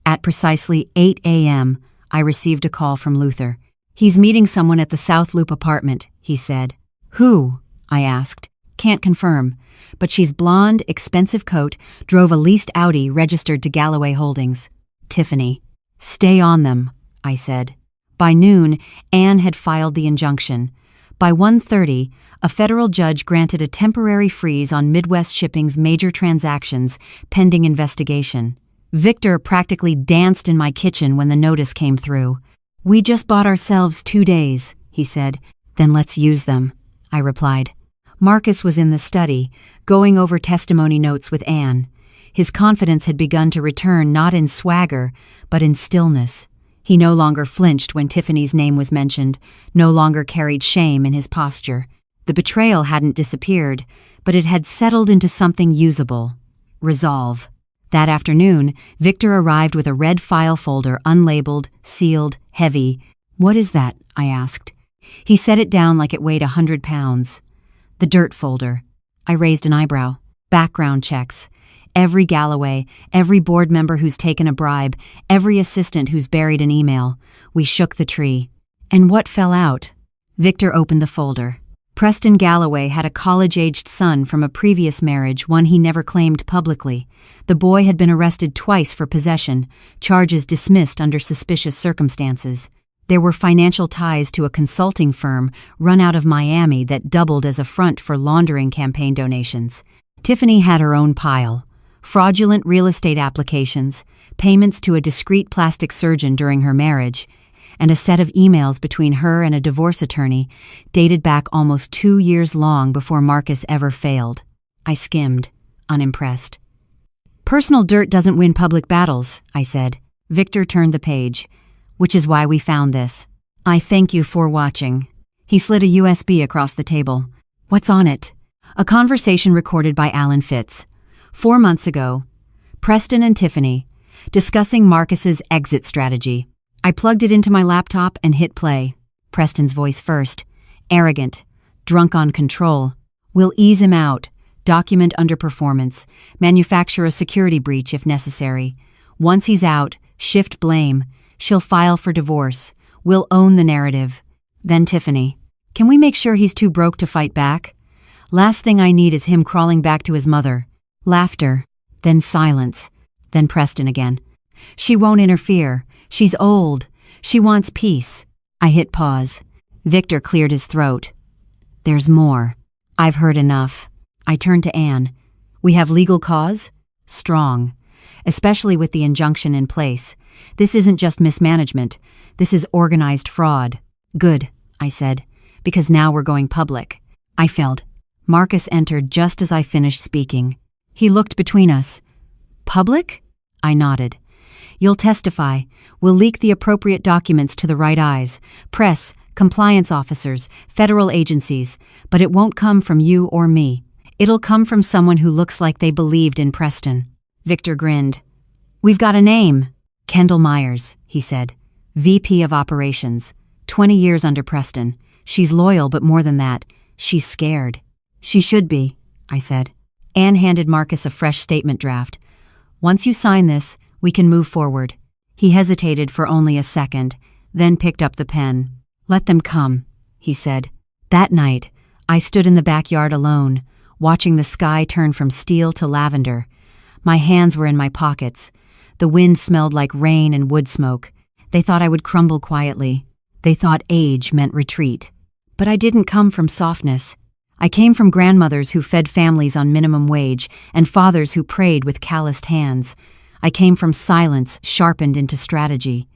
At precisely 8 a.m., I received a call from Luther. "He's meeting someone at the South Loop apartment," he said. "Who?" I asked. "Can't confirm, but she's blonde, expensive coat, drove a leased Audi registered to Galloway Holdings. Tiffany." "Stay on them," I said. By noon, Anne had filed the injunction. By 1:30, a federal judge granted a temporary freeze on Midwest Shipping's major transactions, pending investigation. Victor practically danced in my kitchen when the notice came through. "We just bought ourselves 2 days," he said. "Then let's use them," I replied. Marcus was in the study, going over testimony notes with Anne. His confidence had begun to return not in swagger, but in stillness. He no longer flinched when Tiffany's name was mentioned, no longer carried shame in his posture. The betrayal hadn't disappeared, but it had settled into something usable. Resolve. That afternoon, Victor arrived with a red file folder, unlabeled, sealed, heavy. "What is that?" I asked. He set it down like it weighed 100 pounds. The dirt folder. I raised an eyebrow. Background checks. Every Galloway, every board member who's taken a bribe, every assistant who's buried an email. We shook the tree. And what fell out? Victor opened the folder. Preston Galloway had a college-aged son from a previous marriage, one he never claimed publicly. The boy had been arrested twice for possession, charges dismissed under suspicious circumstances. There were financial ties to a consulting firm run out of Miami that doubled as a front for laundering campaign donations. Tiffany had her own pile. Fraudulent real estate applications, payments to a discreet plastic surgeon during her marriage, and a set of emails between her and a divorce attorney dated back almost 2 years long before Marcus ever failed. I skimmed, unimpressed. Personal dirt doesn't win public battles, I said. Victor turned the page. Which is why we found this. I thank you for watching. He slid a USB across the table. What's on it? A conversation recorded by Alan Fitz. 4 months ago. Preston and Tiffany, discussing Marcus's exit strategy. I plugged it into my laptop and hit play. Preston's voice first. Arrogant. Drunk on control. We'll ease him out. Document underperformance. Manufacture a security breach if necessary. Once he's out, shift blame. She'll file for divorce. We'll own the narrative. Then Tiffany. Can we make sure he's too broke to fight back? Last thing I need is him crawling back to his mother. Laughter. Then silence. Then Preston again. She won't interfere. She's old. She wants peace. I hit pause. Victor cleared his throat. There's more. I've heard enough. I turned to Anne. We have legal cause? Strong. Especially with the injunction in place. This isn't just mismanagement. This is organized fraud. Good, I said, because now we're going public. I failed. Marcus entered just as I finished speaking. He looked between us. Public? I nodded. You'll testify. We'll leak the appropriate documents to the right eyes. Press, compliance officers, federal agencies. But it won't come from you or me. It'll come from someone who looks like they believed in Preston. Victor grinned. We've got a name. Kendall Myers, he said. VP of Operations. 20 years under Preston. She's loyal, but more than that, she's scared. She should be, I said. Anne handed Marcus a fresh statement draft. Once you sign this, we can move forward. He hesitated for only a second, then picked up the pen. Let them come, he said. That night, I stood in the backyard alone, watching the sky turn from steel to lavender. My hands were in my pockets. The wind smelled like rain and wood smoke. They thought I would crumble quietly. They thought age meant retreat. But I didn't come from softness. I came from grandmothers who fed families on minimum wage and fathers who prayed with calloused hands. I came from silence sharpened into strategy.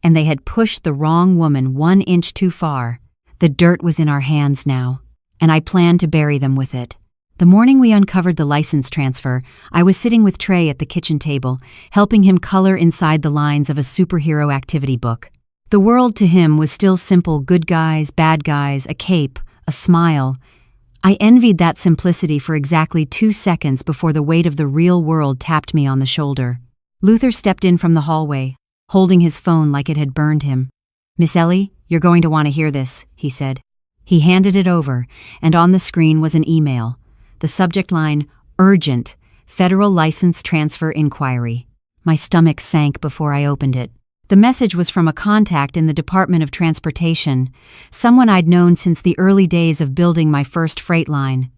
And they had pushed the wrong woman 1 inch too far. The dirt was in our hands now, and I planned to bury them with it. The morning we uncovered the license transfer, I was sitting with Trey at the kitchen table, helping him color inside the lines of a superhero activity book. The world to him was still simple good guys, bad guys, a cape, a smile. I envied that simplicity for exactly 2 seconds before the weight of the real world tapped me on the shoulder. Luther stepped in from the hallway, holding his phone like it had burned him. Miss Ellie, you're going to want to hear this, he said. He handed it over, and on the screen was an email. The subject line, Urgent, Federal License Transfer Inquiry. My stomach sank before I opened it. The message was from a contact in the Department of Transportation, someone I'd known since the early days of building my first freight line.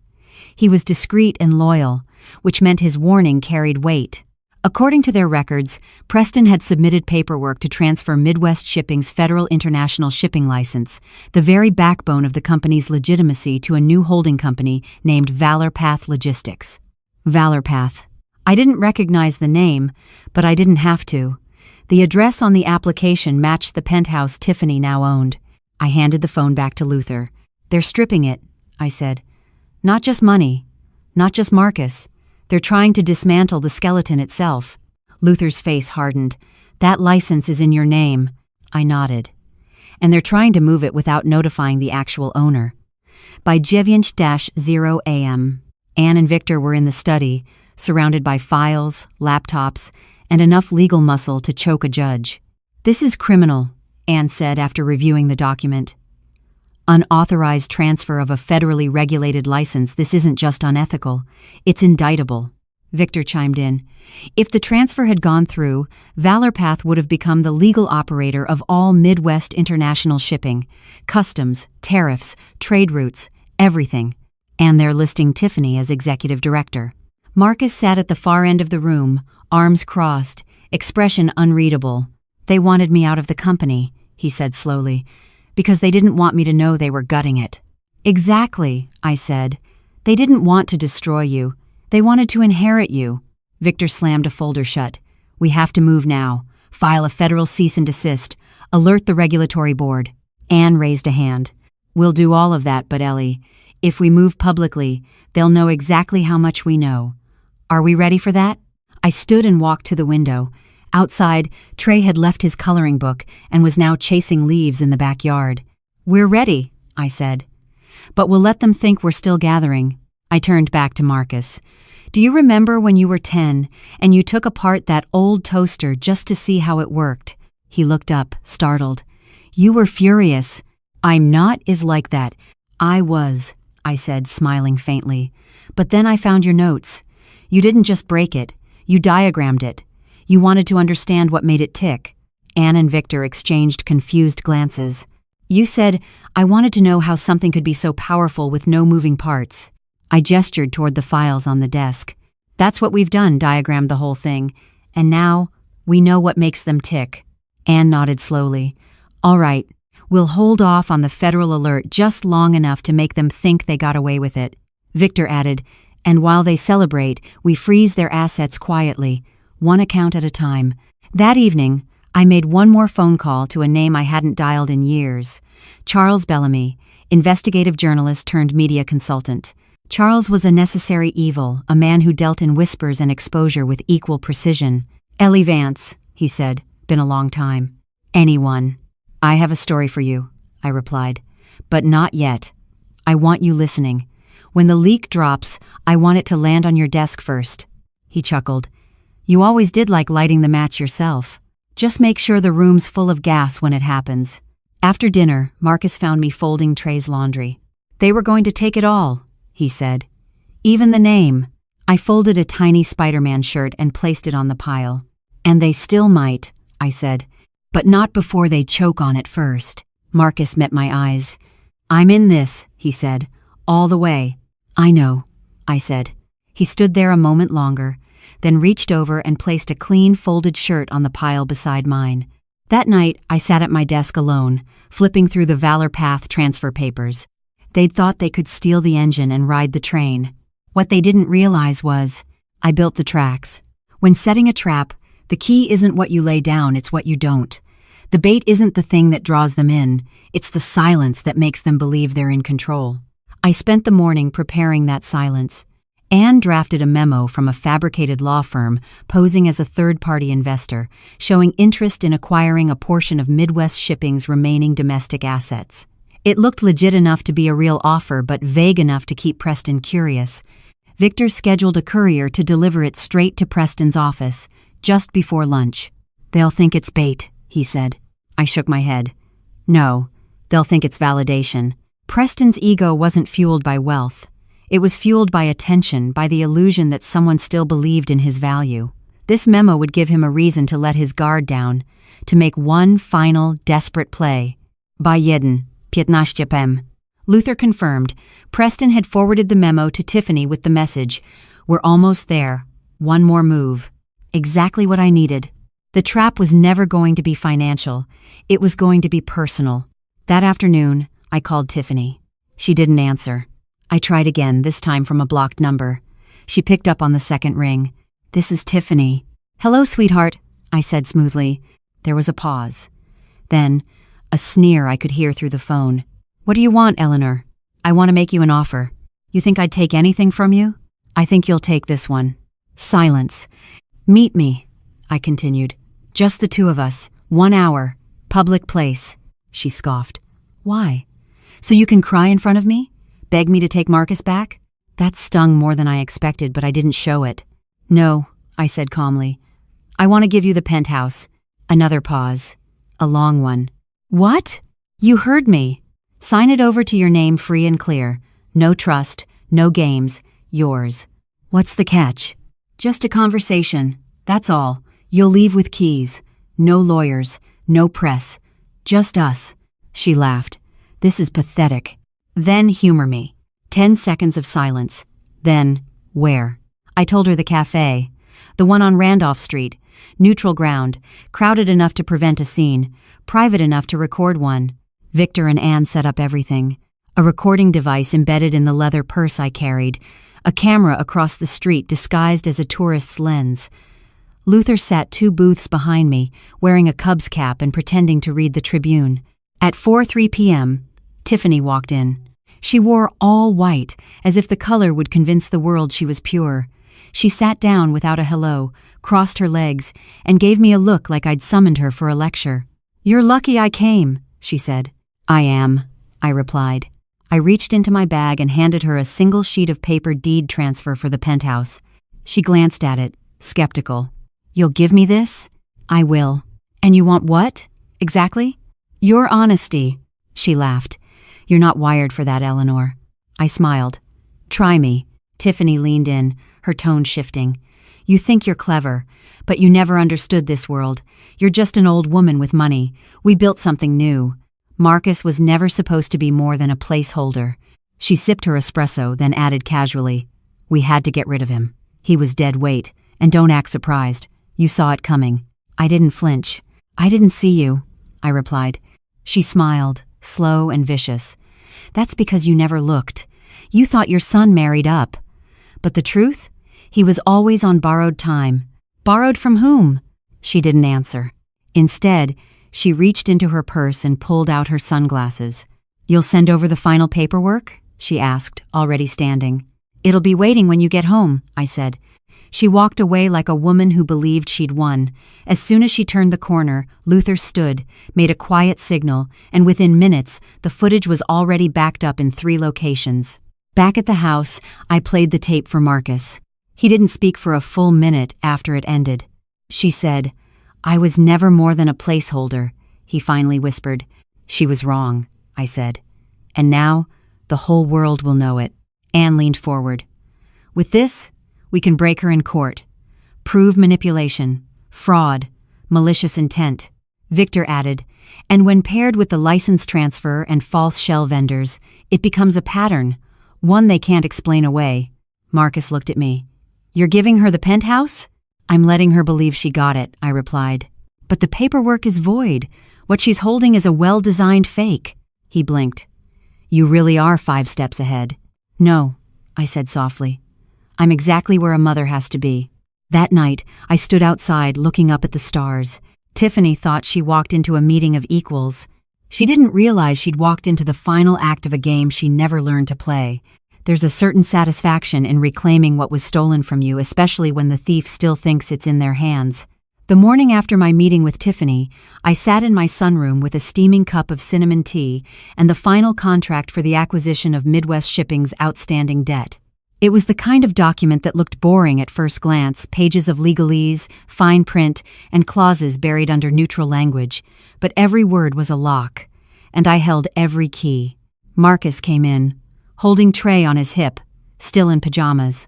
He was discreet and loyal, which meant his warning carried weight. According to their records, Preston had submitted paperwork to transfer Midwest Shipping's Federal International Shipping License, the very backbone of the company's legitimacy, to a new holding company named Valor Path Logistics. Valor Path. I didn't recognize the name, but I didn't have to. The address on the application matched the penthouse Tiffany now owned. I handed the phone back to Luther. They're stripping it, I said. Not just money, not just Marcus. They're trying to dismantle the skeleton itself. Luther's face hardened. That license is in your name. I nodded. And they're trying to move it without notifying the actual owner. By 9:0 a.m., Anne and Victor were in the study, surrounded by files, laptops, and enough legal muscle to choke a judge. This is criminal, Anne said after reviewing the document. Unauthorized transfer of a federally regulated license. This isn't just unethical, it's indictable. Victor chimed in. If the transfer had gone through, ValorPath would have become the legal operator of all Midwest international shipping, customs, tariffs, trade routes, everything. And they're listing Tiffany as executive director. Marcus sat at the far end of the room, arms crossed, expression unreadable. They wanted me out of the company, he said slowly, because they didn't want me to know they were gutting it. Exactly, I said. They didn't want to destroy you. They wanted to inherit you. Victor slammed a folder shut. We have to move now. File a federal cease and desist. Alert the regulatory board. Anne raised a hand. We'll do all of that, but Ellie, if we move publicly, they'll know exactly how much we know. Are we ready for that? I stood and walked to the window. Outside, Trey had left his coloring book and was now chasing leaves in the backyard. We're ready, I said. But we'll let them think we're still gathering. I turned back to Marcus. Do you remember when you were 10 and you took apart that old toaster just to see how it worked? He looked up, startled. You were furious. I'm not is like that. I was, I said, smiling faintly. But then I found your notes. You didn't just break it. You diagrammed it. You wanted to understand what made it tick. Anne and Victor exchanged confused glances. You said, I wanted to know how something could be so powerful with no moving parts. I gestured toward the files on the desk. That's what we've done, diagrammed the whole thing. And now, we know what makes them tick. Anne nodded slowly. All right, we'll hold off on the federal alert just long enough to make them think they got away with it. Victor added, and while they celebrate, we freeze their assets quietly, one account at a time. That evening, I made one more phone call to a name I hadn't dialed in years. Charles Bellamy, investigative journalist turned media consultant. Charles was a necessary evil, a man who dealt in whispers and exposure with equal precision. Ellie Vance, he said, been a long time. Anyone. I have a story for you, I replied. But not yet. I want you listening. When the leak drops, I want it to land on your desk first. He chuckled. You always did like lighting the match yourself. Just make sure the room's full of gas when it happens. After dinner, Marcus found me folding Trey's laundry. They were going to take it all, he said. Even the name. I folded a tiny Spider-Man shirt and placed it on the pile. And they still might, I said. But not before they choke on it first. Marcus met my eyes. I'm in this, he said. All the way. I know, I said. He stood there a moment longer, then reached over and placed a clean folded shirt on the pile beside mine. That night, I sat at my desk alone, flipping through the ValorPath transfer papers. They'd thought they could steal the engine and ride the train. What they didn't realize was, I built the tracks. When setting a trap, the key isn't what you lay down, it's what you don't. The bait isn't the thing that draws them in, it's the silence that makes them believe they're in control. I spent the morning preparing that silence. Anne drafted a memo from a fabricated law firm posing as a third-party investor, showing interest in acquiring a portion of Midwest Shipping's remaining domestic assets. It looked legit enough to be a real offer, but vague enough to keep Preston curious. Victor scheduled a courier to deliver it straight to Preston's office, just before lunch. They'll think it's bait, he said. I shook my head. No, they'll think it's validation. Preston's ego wasn't fueled by wealth. It was fueled by attention, by the illusion that someone still believed in his value. This memo would give him a reason to let his guard down, to make one final, desperate play. By jeden, 15 PM. Luther confirmed. Preston had forwarded the memo to Tiffany with the message, We're almost there. One more move. Exactly what I needed. The trap was never going to be financial. It was going to be personal. That afternoon, I called Tiffany. She didn't answer. I tried again, this time from a blocked number. She picked up on the second ring. This is Tiffany. Hello, sweetheart, I said smoothly. There was a pause. Then, a sneer I could hear through the phone. What do you want, Eleanor? I want to make you an offer. You think I'd take anything from you? I think you'll take this one. Silence. Meet me, I continued. Just the two of us. 1 hour. Public place. She scoffed. Why? So you can cry in front of me? Beg me to take Marcus back? That stung more than I expected, but I didn't show it. No, I said calmly. I want to give you the penthouse. Another pause. A long one. What? You heard me. Sign it over to your name free and clear. No trust, no games, yours. What's the catch? Just a conversation, that's all. You'll leave with keys. No lawyers, no press. Just us. She laughed. This is pathetic. Then humor me. 10 seconds of silence. Then, where? I told her the cafe. The one on Randolph Street. Neutral ground, crowded enough to prevent a scene, private enough to record one. Victor and Anne set up everything. A recording device embedded in the leather purse I carried. A camera across the street disguised as a tourist's lens. Luther sat 2 booths behind me, wearing a Cubs cap and pretending to read the Tribune. At 4:03 p.m., Tiffany walked in. She wore all white, as if the color would convince the world she was pure. She sat down without a hello, crossed her legs, and gave me a look like I'd summoned her for a lecture. "You're lucky I came," she said. "I am," I replied. I reached into my bag and handed her a single sheet of paper deed transfer for the penthouse. She glanced at it, skeptical. "You'll give me this?" "I will." "And you want what? Exactly?" "Your honesty." She laughed. "You're not wired for that, Eleanor." I smiled. "Try me." Tiffany leaned in, her tone shifting. "You think you're clever, but you never understood this world. You're just an old woman with money. We built something new. Marcus was never supposed to be more than a placeholder." She sipped her espresso, then added casually, "We had to get rid of him. He was dead weight, and don't act surprised. You saw it coming." I didn't flinch. "I didn't see you," I replied. She smiled, slow and vicious. "That's because you never looked. You thought your son married up. But the truth? He was always on borrowed time." "Borrowed from whom?" She didn't answer. Instead, she reached into her purse and pulled out her sunglasses. "You'll send over the final paperwork?" she asked, already standing. "It'll be waiting when you get home," I said. She walked away like a woman who believed she'd won. As soon as she turned the corner, Luther stood, made a quiet signal, and within minutes, the footage was already backed up in 3 locations. Back at the house, I played the tape for Marcus. He didn't speak for a full minute after it ended. She said, "I was never more than a placeholder," he finally whispered. "She was wrong," I said. "And now, the whole world will know it." Anne leaned forward. "With this, we can break her in court. Prove manipulation, fraud, malicious intent." Victor added, "And when paired with the license transfer and false shell vendors, it becomes a pattern, one they can't explain away." Marcus looked at me. "You're giving her the penthouse?" "I'm letting her believe she got it," I replied. "But the paperwork is void. What she's holding is a well-designed fake." He blinked. "You really are 5 steps ahead." "No," I said softly. "I'm exactly where a mother has to be." That night, I stood outside looking up at the stars. Tiffany thought she walked into a meeting of equals. She didn't realize she'd walked into the final act of a game she never learned to play. There's a certain satisfaction in reclaiming what was stolen from you, especially when the thief still thinks it's in their hands. The morning after my meeting with Tiffany, I sat in my sunroom with a steaming cup of cinnamon tea and the final contract for the acquisition of Midwest Shipping's outstanding debt. It was the kind of document that looked boring at first glance, pages of legalese, fine print, and clauses buried under neutral language, but every word was a lock, and I held every key. Marcus came in, holding Trey on his hip, still in pajamas.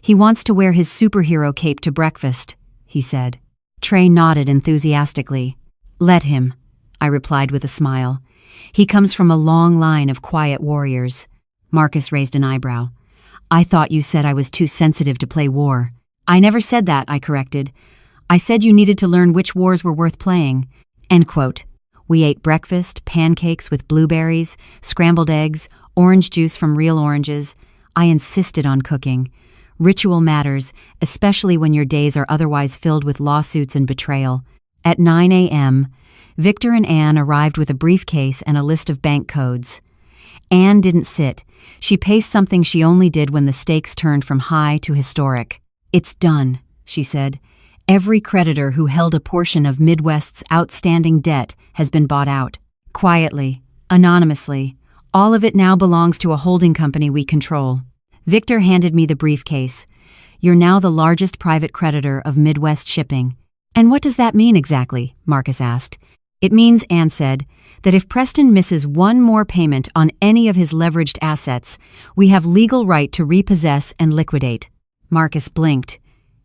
"He wants to wear his superhero cape to breakfast," he said. Trey nodded enthusiastically. "Let him," I replied with a smile. "He comes from a long line of quiet warriors." Marcus raised an eyebrow. "I thought you said I was too sensitive to play war." "I never said that," I corrected. "I said you needed to learn which wars were worth playing." End quote. We ate breakfast, pancakes with blueberries, scrambled eggs, orange juice from real oranges. I insisted on cooking. Ritual matters, especially when your days are otherwise filled with lawsuits and betrayal. At 9 a.m., Victor and Anne arrived with a briefcase and a list of bank codes. Anne didn't sit. She paced something she only did when the stakes turned from high to historic. "It's done," she said. "Every creditor who held a portion of Midwest's outstanding debt has been bought out. Quietly, anonymously. All of it now belongs to a holding company we control." Victor handed me the briefcase. "You're now the largest private creditor of Midwest Shipping." "And what does that mean exactly?" Marcus asked. It means, Anne said, that if Preston misses one more payment on any of his leveraged assets, we have legal right to repossess and liquidate. Marcus blinked.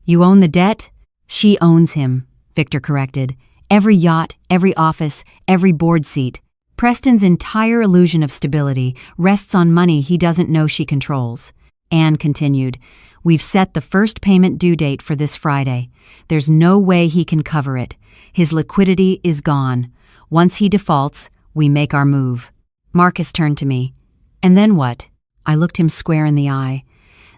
You own the debt? She owns him, Victor corrected. Every yacht, every office, every board seat. Preston's entire illusion of stability rests on money he doesn't know she controls. Anne continued, We've set the first payment due date for this Friday. There's no way he can cover it. His liquidity is gone. Once he defaults, we make our move. Marcus turned to me. And then what? I looked him square in the eye.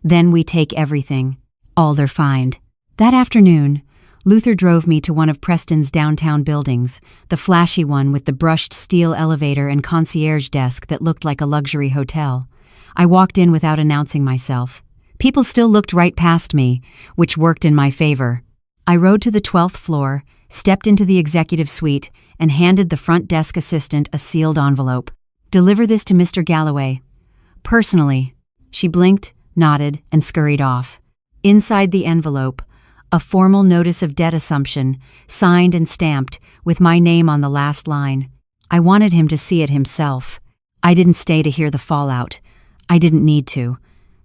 Then we take everything. All they're fined. That afternoon, Luther drove me to one of Preston's downtown buildings, the flashy one with the brushed steel elevator and concierge desk that looked like a luxury hotel. I walked in without announcing myself. People still looked right past me, which worked in my favor. I rode to the 12th floor, stepped into the executive suite, and handed the front desk assistant a sealed envelope. Deliver this to Mr. Galloway. Personally. She blinked, nodded, and scurried off. Inside the envelope, a formal notice of debt assumption, signed and stamped, with my name on the last line. I wanted him to see it himself. I didn't stay to hear the fallout. I didn't need to.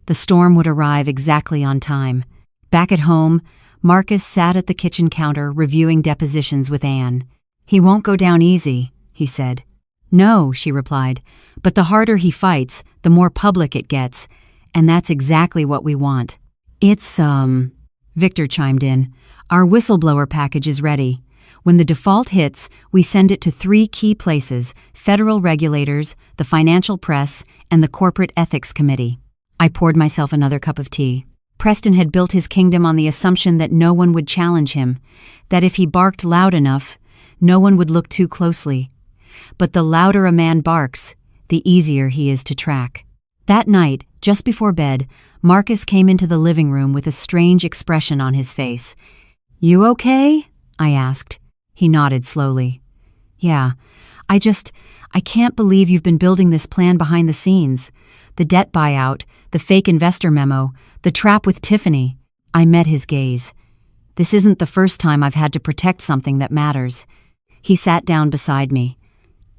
The storm would arrive exactly on time. Back at home, Marcus sat at the kitchen counter reviewing depositions with Anne. He won't go down easy, he said. No, she replied, but the harder he fights, the more public it gets, and that's exactly what we want. It's, Victor chimed in. Our whistleblower package is ready. When the default hits, we send it to 3 key places: federal regulators, the financial press, and the corporate ethics committee. I poured myself another cup of tea. Preston had built his kingdom on the assumption that no one would challenge him, that if he barked loud enough, no one would look too closely. But the louder a man barks, the easier he is to track. That night, just before bed, Marcus came into the living room with a strange expression on his face. You okay? I asked. He nodded slowly. Yeah, I can't believe you've been building this plan behind the scenes. The debt buyout, the fake investor memo, the trap with Tiffany. I met his gaze. This isn't the first time I've had to protect something that matters. He sat down beside me.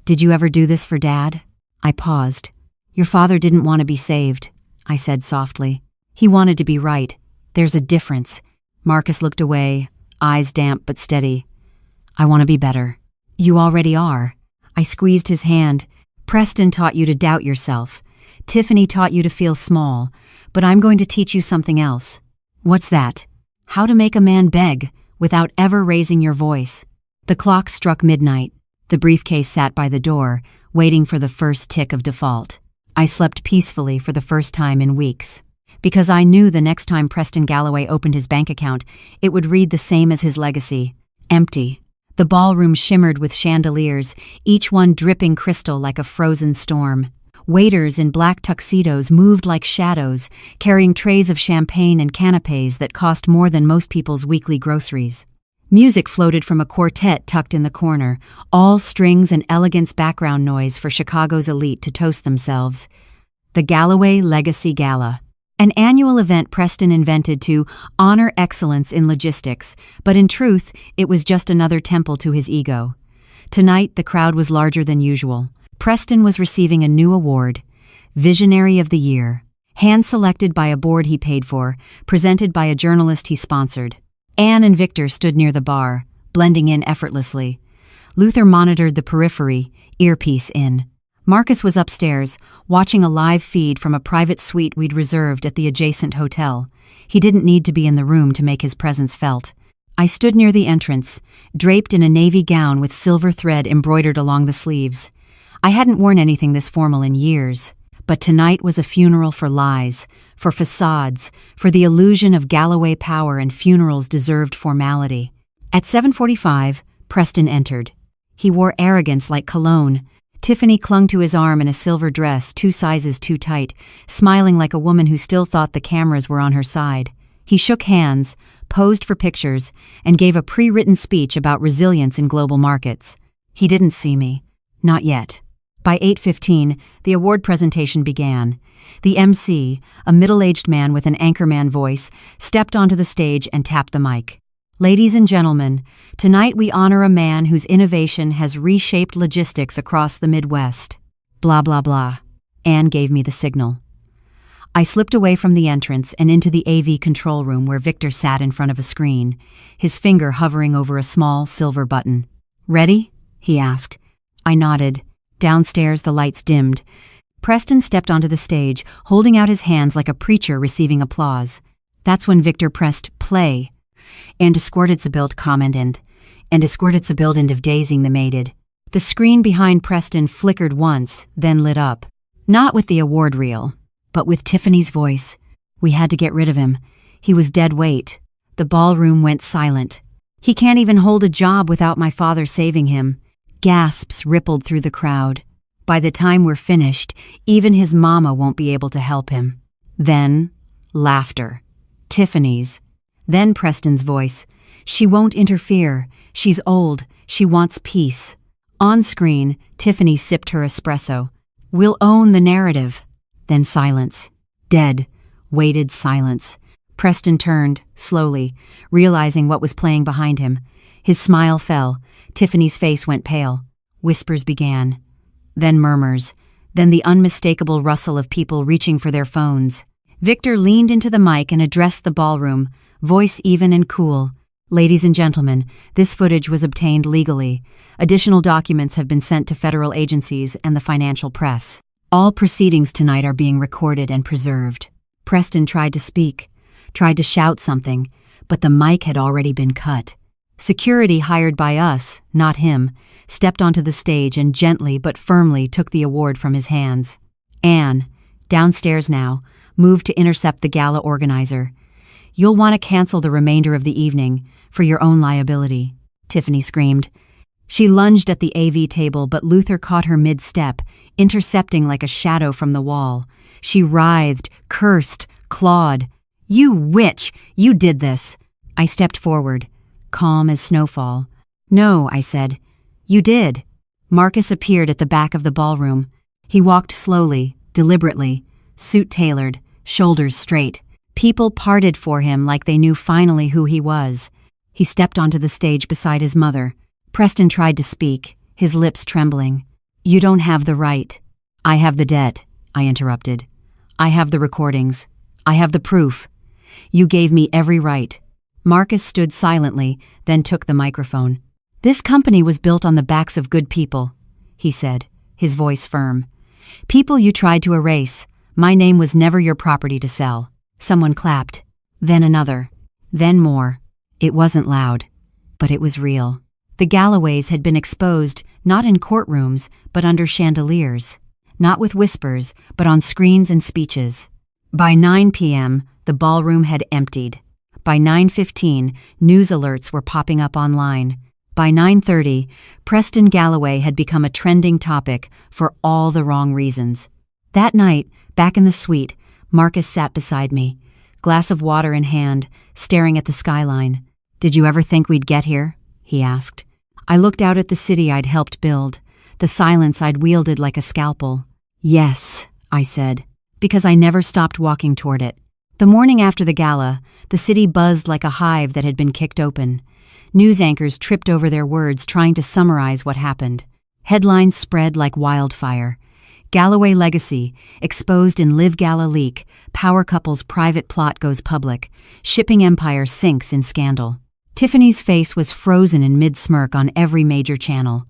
Did you ever do this for Dad? I paused. Your father didn't want to be saved, I said softly. He wanted to be right. There's a difference. Marcus looked away, eyes damp but steady. I want to be better. You already are. I squeezed his hand. Preston taught you to doubt yourself. Tiffany taught you to feel small, but I'm going to teach you something else. What's that? How to make a man beg without ever raising your voice. The clock struck midnight. The briefcase sat by the door, waiting for the first tick of default. I slept peacefully for the first time in weeks, because I knew the next time Preston Galloway opened his bank account, it would read the same as his legacy: empty. The ballroom shimmered with chandeliers, each one dripping crystal like a frozen storm. Waiters in black tuxedos moved like shadows, carrying trays of champagne and canapes that cost more than most people's weekly groceries. Music floated from a quartet tucked in the corner, all strings and elegance background noise for Chicago's elite to toast themselves. The Galloway Legacy Gala, an annual event Preston invented to honor excellence in logistics, but in truth, it was just another temple to his ego. Tonight, the crowd was larger than usual. Preston was receiving a new award, Visionary of the Year, hand-selected by a board he paid for, presented by a journalist he sponsored. Anne and Victor stood near the bar, blending in effortlessly. Luther monitored the periphery, earpiece in. Marcus was upstairs, watching a live feed from a private suite we'd reserved at the adjacent hotel. He didn't need to be in the room to make his presence felt. I stood near the entrance, draped in a navy gown with silver thread embroidered along the sleeves. I hadn't worn anything this formal in years, but tonight was a funeral for lies, for facades, for the illusion of Galloway power and funerals deserved formality. At 7:45, Preston entered. He wore arrogance like cologne. Tiffany clung to his arm in a silver dress 2 sizes too tight, smiling like a woman who still thought the cameras were on her side. He shook hands, posed for pictures, and gave a pre-written speech about resilience in global markets. He didn't see me. Not yet. By 8:15, the award presentation began. The MC, a middle-aged man with an anchorman voice, stepped onto the stage and tapped the mic. Ladies and gentlemen, tonight we honor a man whose innovation has reshaped logistics across the Midwest. Blah, blah, blah. Anne gave me the signal. I slipped away from the entrance and into the AV control room where Victor sat in front of a screen, his finger hovering over a small silver button. "Ready?" he asked. I nodded. Downstairs, the lights dimmed. Preston stepped onto the stage, holding out his hands like a preacher receiving applause. That's when Victor pressed play. "And escortetsgebild kommandant, and escortetsgebild of dazing the mated." The screen behind Preston flickered once, then lit up. Not with the award reel, but with Tiffany's voice. We had to get rid of him. He was dead weight. The ballroom went silent. "He can't even hold a job without my father saving him." Gasps rippled through the crowd. "By the time we're finished, even his mama won't be able to help him." Then, laughter. Tiffany's. Then Preston's voice. "She won't interfere. She's old. She wants peace." On screen, Tiffany sipped her espresso. "We'll own the narrative." Then silence. Dead, weighted silence. Preston turned, slowly, realizing what was playing behind him. His smile fell. Tiffany's face went pale. Whispers began. Then murmurs. Then the unmistakable rustle of people reaching for their phones. Victor leaned into the mic and addressed the ballroom, voice even and cool. "Ladies and gentlemen, this footage was obtained legally. Additional documents have been sent to federal agencies and the financial press. All proceedings tonight are being recorded and preserved." Preston tried to speak, tried to shout something, but the mic had already been cut. Security hired by us, not him, stepped onto the stage and gently but firmly took the award from his hands. Anne, downstairs now, moved to intercept the gala organizer. "You'll want to cancel the remainder of the evening, for your own liability," Tiffany screamed. She lunged at the AV table, but Luther caught her mid-step, intercepting like a shadow from the wall. She writhed, cursed, clawed. "You witch! You did this!" I stepped forward, calm as snowfall. "No," I said. "You did." Marcus appeared at the back of the ballroom. He walked slowly, deliberately, suit tailored, shoulders straight. People parted for him like they knew finally who he was. He stepped onto the stage beside his mother. Preston tried to speak, his lips trembling. "You don't have the right." "I have the debt," I interrupted. "I have the recordings. I have the proof. You gave me every right." Marcus stood silently, then took the microphone. "This company was built on the backs of good people," he said, his voice firm. "People you tried to erase. My name was never your property to sell." Someone clapped. Then another. Then more. It wasn't loud, but it was real. The Galloways had been exposed, not in courtrooms, but under chandeliers. Not with whispers, but on screens and speeches. By 9 p.m., the ballroom had emptied. By 9:15, news alerts were popping up online. By 9:30, Preston Galloway had become a trending topic for all the wrong reasons. That night, back in the suite, Marcus sat beside me, glass of water in hand, staring at the skyline. "Did you ever think we'd get here?" he asked. I looked out at the city I'd helped build, the silence I'd wielded like a scalpel. "Yes," I said, because I never stopped walking toward it. The morning after the gala, the city buzzed like a hive that had been kicked open. News anchors tripped over their words trying to summarize what happened. Headlines spread like wildfire. Galloway legacy, exposed in Live Gala leak, power couple's private plot goes public, shipping empire sinks in scandal. Tiffany's face was frozen in mid-smirk on every major channel.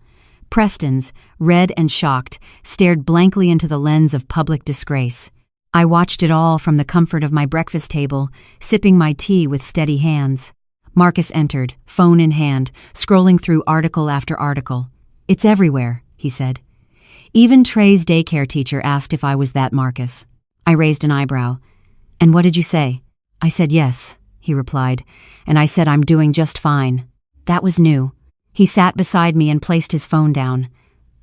Preston's, red and shocked, stared blankly into the lens of public disgrace. I watched it all from the comfort of my breakfast table, sipping my tea with steady hands. Marcus entered, phone in hand, scrolling through article after article. "It's everywhere," he said. Even Trey's daycare teacher asked if I was that Marcus. I raised an eyebrow. "And what did you say?" I said yes, he replied, and I said I'm doing just fine. That was new. He sat beside me and placed his phone down.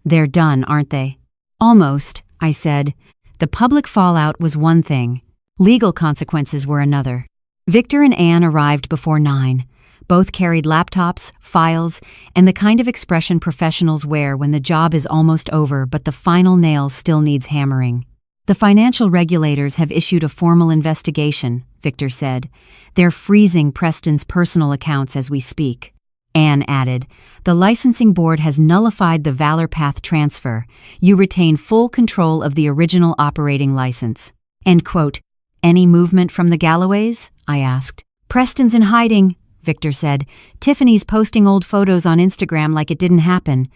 "They're done, aren't they?" "Almost," I said. The public fallout was one thing. Legal consequences were another. Victor and Anne arrived before 9. Both carried laptops, files, and the kind of expression professionals wear when the job is almost over but the final nail still needs hammering. "The financial regulators have issued a formal investigation," Victor said. "They're freezing Preston's personal accounts as we speak." Anne added, "The licensing board has nullified the Valor Path transfer. You retain full control of the original operating license." End quote. "Any movement from the Galloways?" I asked. "Preston's in hiding," Victor said. "Tiffany's posting old photos on Instagram like it didn't happen."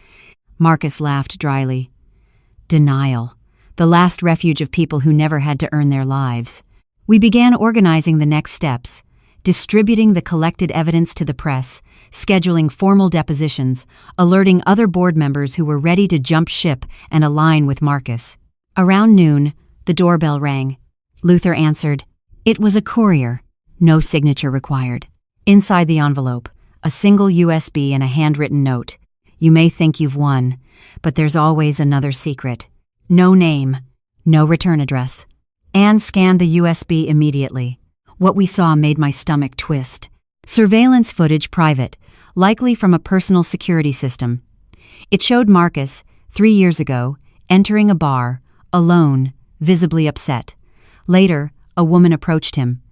Marcus laughed dryly. Denial. The last refuge of people who never had to earn their lives. We began organizing the next steps, distributing the collected evidence to the press, scheduling formal depositions, alerting other board members who were ready to jump ship and align with Marcus. Around noon, the doorbell rang. Luther answered. It was a courier. No signature required. Inside the envelope, a single USB and a handwritten note. "You may think you've won, but there's always another secret. No name, no return address." Anne scanned the USB immediately. What we saw made my stomach twist. Surveillance footage private, likely from a personal security system. It showed Marcus, 3 years ago, entering a bar, alone, visibly upset. Later, a woman approached him.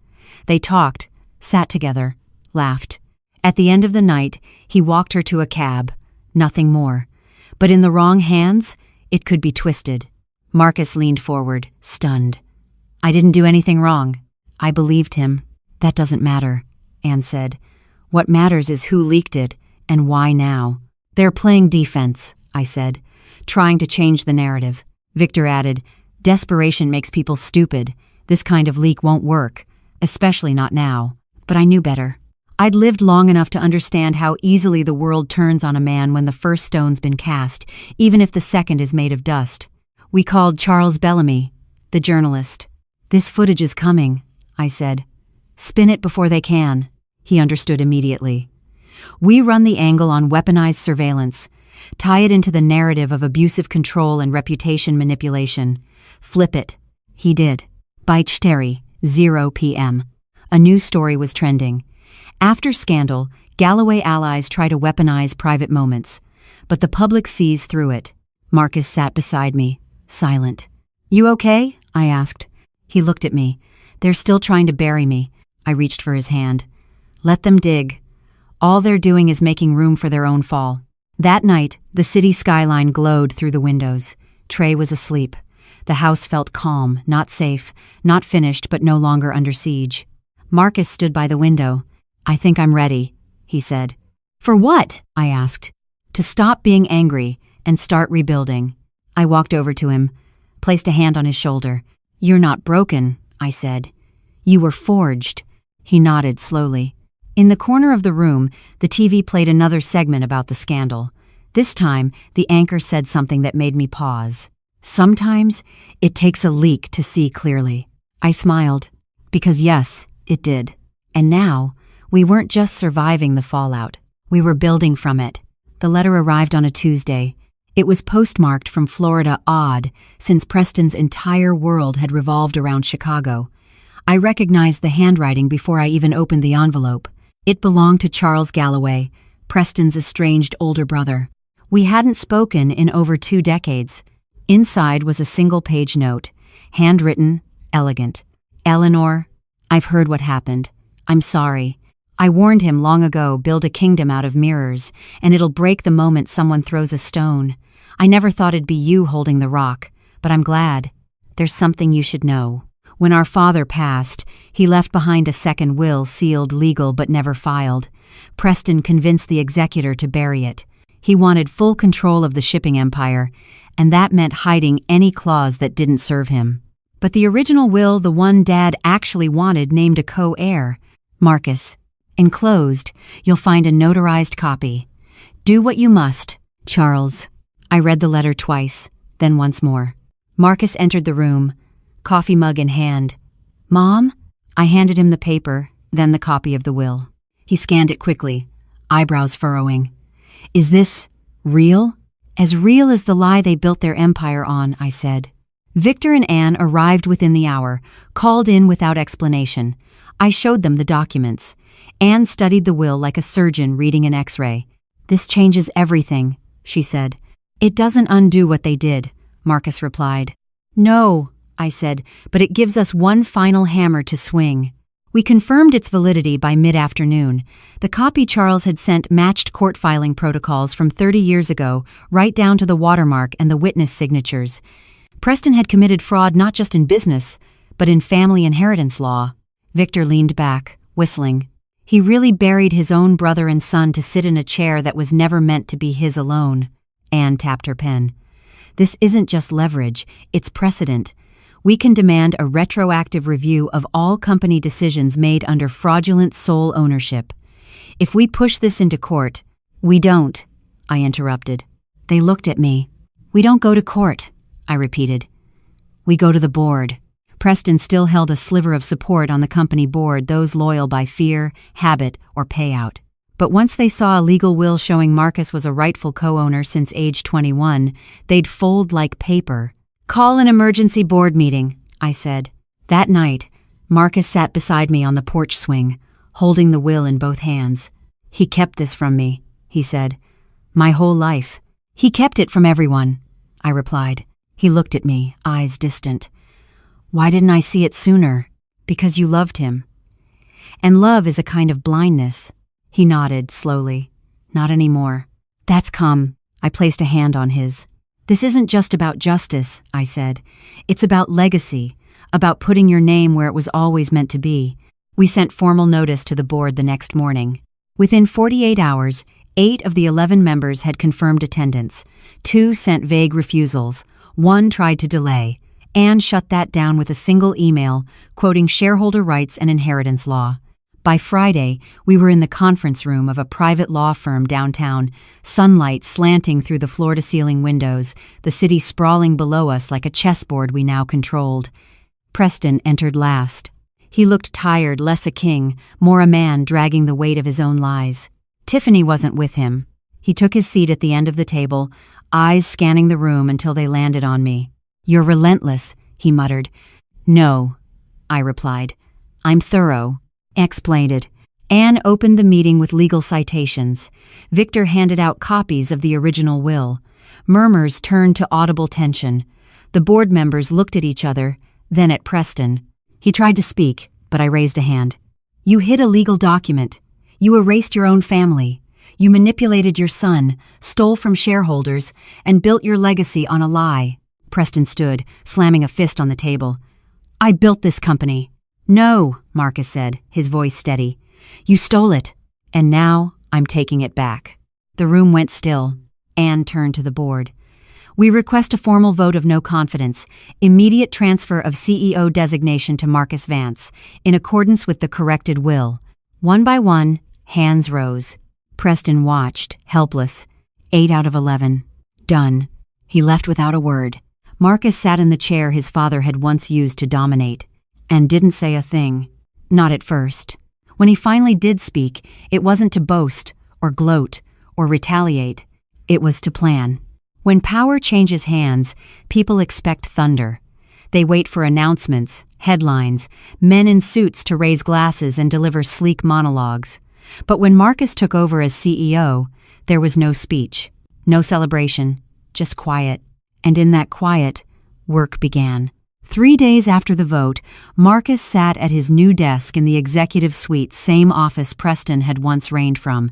They talked, sat together, laughed. At the end of the night, he walked her to a cab. Nothing more. But in the wrong hands, it could be twisted. Marcus leaned forward, stunned. "I didn't do anything wrong." I believed him. "That doesn't matter," Anne said. "What matters is who leaked it, and why now." "They're playing defense," I said, trying to change the narrative. Victor added, "Desperation makes people stupid. This kind of leak won't work, especially not now." But I knew better. I'd lived long enough to understand how easily the world turns on a man when the first stone's been cast, even if the second is made of dust. We called Charles Bellamy, the journalist. "This footage is coming," I said. "Spin it before they can." He understood immediately. "We run the angle on weaponized surveillance, tie it into the narrative of abusive control and reputation manipulation. Flip it." He did. Beichteri, 0 p.m. A new story was trending. After scandal, Galloway allies try to weaponize private moments, but the public sees through it. Marcus sat beside me, silent. "You okay?" I asked. He looked at me. "They're still trying to bury me." I reached for his hand. "Let them dig. All they're doing is making room for their own fall." That night, the city skyline glowed through the windows. Trey was asleep. The house felt calm, not safe, not finished, but no longer under siege. Marcus stood by the window. "I think I'm ready," he said. "For what?" I asked. "To stop being angry and start rebuilding." I walked over to him, placed a hand on his shoulder. "You're not broken," I said. "You were forged." He nodded slowly. In the corner of the room, the TV played another segment about the scandal. This time, the anchor said something that made me pause. "Sometimes, it takes a leak to see clearly." I smiled, because yes, it did. And now, we weren't just surviving the fallout. We were building from it. The letter arrived on a Tuesday. It was postmarked from Florida, odd, since Preston's entire world had revolved around Chicago. I recognized the handwriting before I even opened the envelope. It belonged to Charles Galloway, Preston's estranged older brother. We hadn't spoken in over 2 decades. Inside was a single-page note, handwritten, elegant. "Eleanor, I've heard what happened. I'm sorry. I warned him long ago, build a kingdom out of mirrors, and it'll break the moment someone throws a stone. I never thought it'd be you holding the rock, but I'm glad. There's something you should know. When our father passed, he left behind a second will sealed legal but never filed. Preston convinced the executor to bury it. He wanted full control of the shipping empire, and that meant hiding any clause that didn't serve him. But the original will, the one Dad actually wanted, named a co-heir, Marcus. Enclosed, you'll find a notarized copy. Do what you must, Charles." I read the letter twice, then once more. Marcus entered the room, coffee mug in hand. "Mom?" I handed him the paper, then the copy of the will. He scanned it quickly, eyebrows furrowing. "Is this real?" "As real as the lie they built their empire on," I said. Victor and Anne arrived within the hour, called in without explanation. I showed them the documents. Anne studied the will like a surgeon reading an X-ray. "This changes everything," she said. "It doesn't undo what they did," Marcus replied. "No," I said, "but it gives us one final hammer to swing." We confirmed its validity by mid-afternoon. The copy Charles had sent matched court filing protocols from 30 years ago, right down to the watermark and the witness signatures. Preston had committed fraud not just in business, but in family inheritance law. Victor leaned back, whistling. He really buried his own brother and son to sit in a chair that was never meant to be his alone. Anne tapped her pen. This isn't just leverage, it's precedent. We can demand a retroactive review of all company decisions made under fraudulent sole ownership. If we push this into court— We don't, I interrupted. They looked at me. We don't go to court, I repeated. We go to the board. Preston still held a sliver of support on the company board, those loyal by fear, habit, or payout. But once they saw a legal will showing Marcus was a rightful co-owner since age 21, they'd fold like paper. Call an emergency board meeting, I said. That night, Marcus sat beside me on the porch swing, holding the will in both hands. He kept this from me, he said. My whole life. He kept it from everyone, I replied. He looked at me, eyes distant. Why didn't I see it sooner? Because you loved him. And love is a kind of blindness. He nodded slowly. Not anymore. That's come. I placed a hand on his. This isn't just about justice, I said. It's about legacy, about putting your name where it was always meant to be. We sent formal notice to the board the next morning. Within 48 hours, 8 of the 11 members had confirmed attendance. 2 sent vague refusals. 1 tried to delay. Anne shut that down with a single email, quoting shareholder rights and inheritance law. By Friday, we were in the conference room of a private law firm downtown, sunlight slanting through the floor-to-ceiling windows, the city sprawling below us like a chessboard we now controlled. Preston entered last. He looked tired, less a king, more a man dragging the weight of his own lies. Tiffany wasn't with him. He took his seat at the end of the table, eyes scanning the room until they landed on me. You're relentless, he muttered. No, I replied. I'm thorough. Explained it. Anne opened the meeting with legal citations. Victor handed out copies of the original will. Murmurs turned to audible tension. The board members looked at each other, then at Preston. He tried to speak, but I raised a hand. You hid a legal document. You erased your own family. You manipulated your son, stole from shareholders, and built your legacy on a lie. Preston stood, slamming a fist on the table. I built this company. No, Marcus said, his voice steady. You stole it, and now I'm taking it back. The room went still. Anne turned to the board. We request a formal vote of no confidence, immediate transfer of CEO designation to Marcus Vance, in accordance with the corrected will. One by one, hands rose. Preston watched, helpless. 8 out of 11. Done. He left without a word. Marcus sat in the chair his father had once used to dominate. And didn't say a thing. Not at first. When he finally did speak, it wasn't to boast, or gloat, or retaliate. It was to plan. When power changes hands, people expect thunder. They wait for announcements, headlines, men in suits to raise glasses and deliver sleek monologues. But when Marcus took over as CEO, there was no speech, no celebration, just quiet. And in that quiet, work began. 3 days after the vote, Marcus sat at his new desk in the executive suite, same office Preston had once reigned from.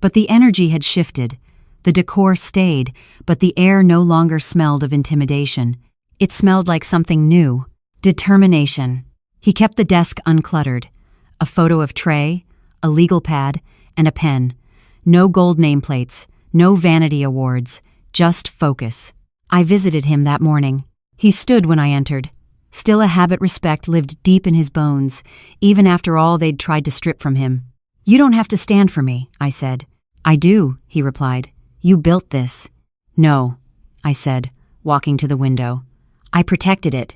But the energy had shifted. The decor stayed, but the air no longer smelled of intimidation. It smelled like something new. Determination. He kept the desk uncluttered. A photo of Trey, a legal pad, and a pen. No gold nameplates, no vanity awards, just focus. I visited him that morning. He stood when I entered. Still a habit respect lived deep in his bones, even after all they'd tried to strip from him. You don't have to stand for me, I said. I do, he replied. You built this. No, I said, walking to the window. I protected it.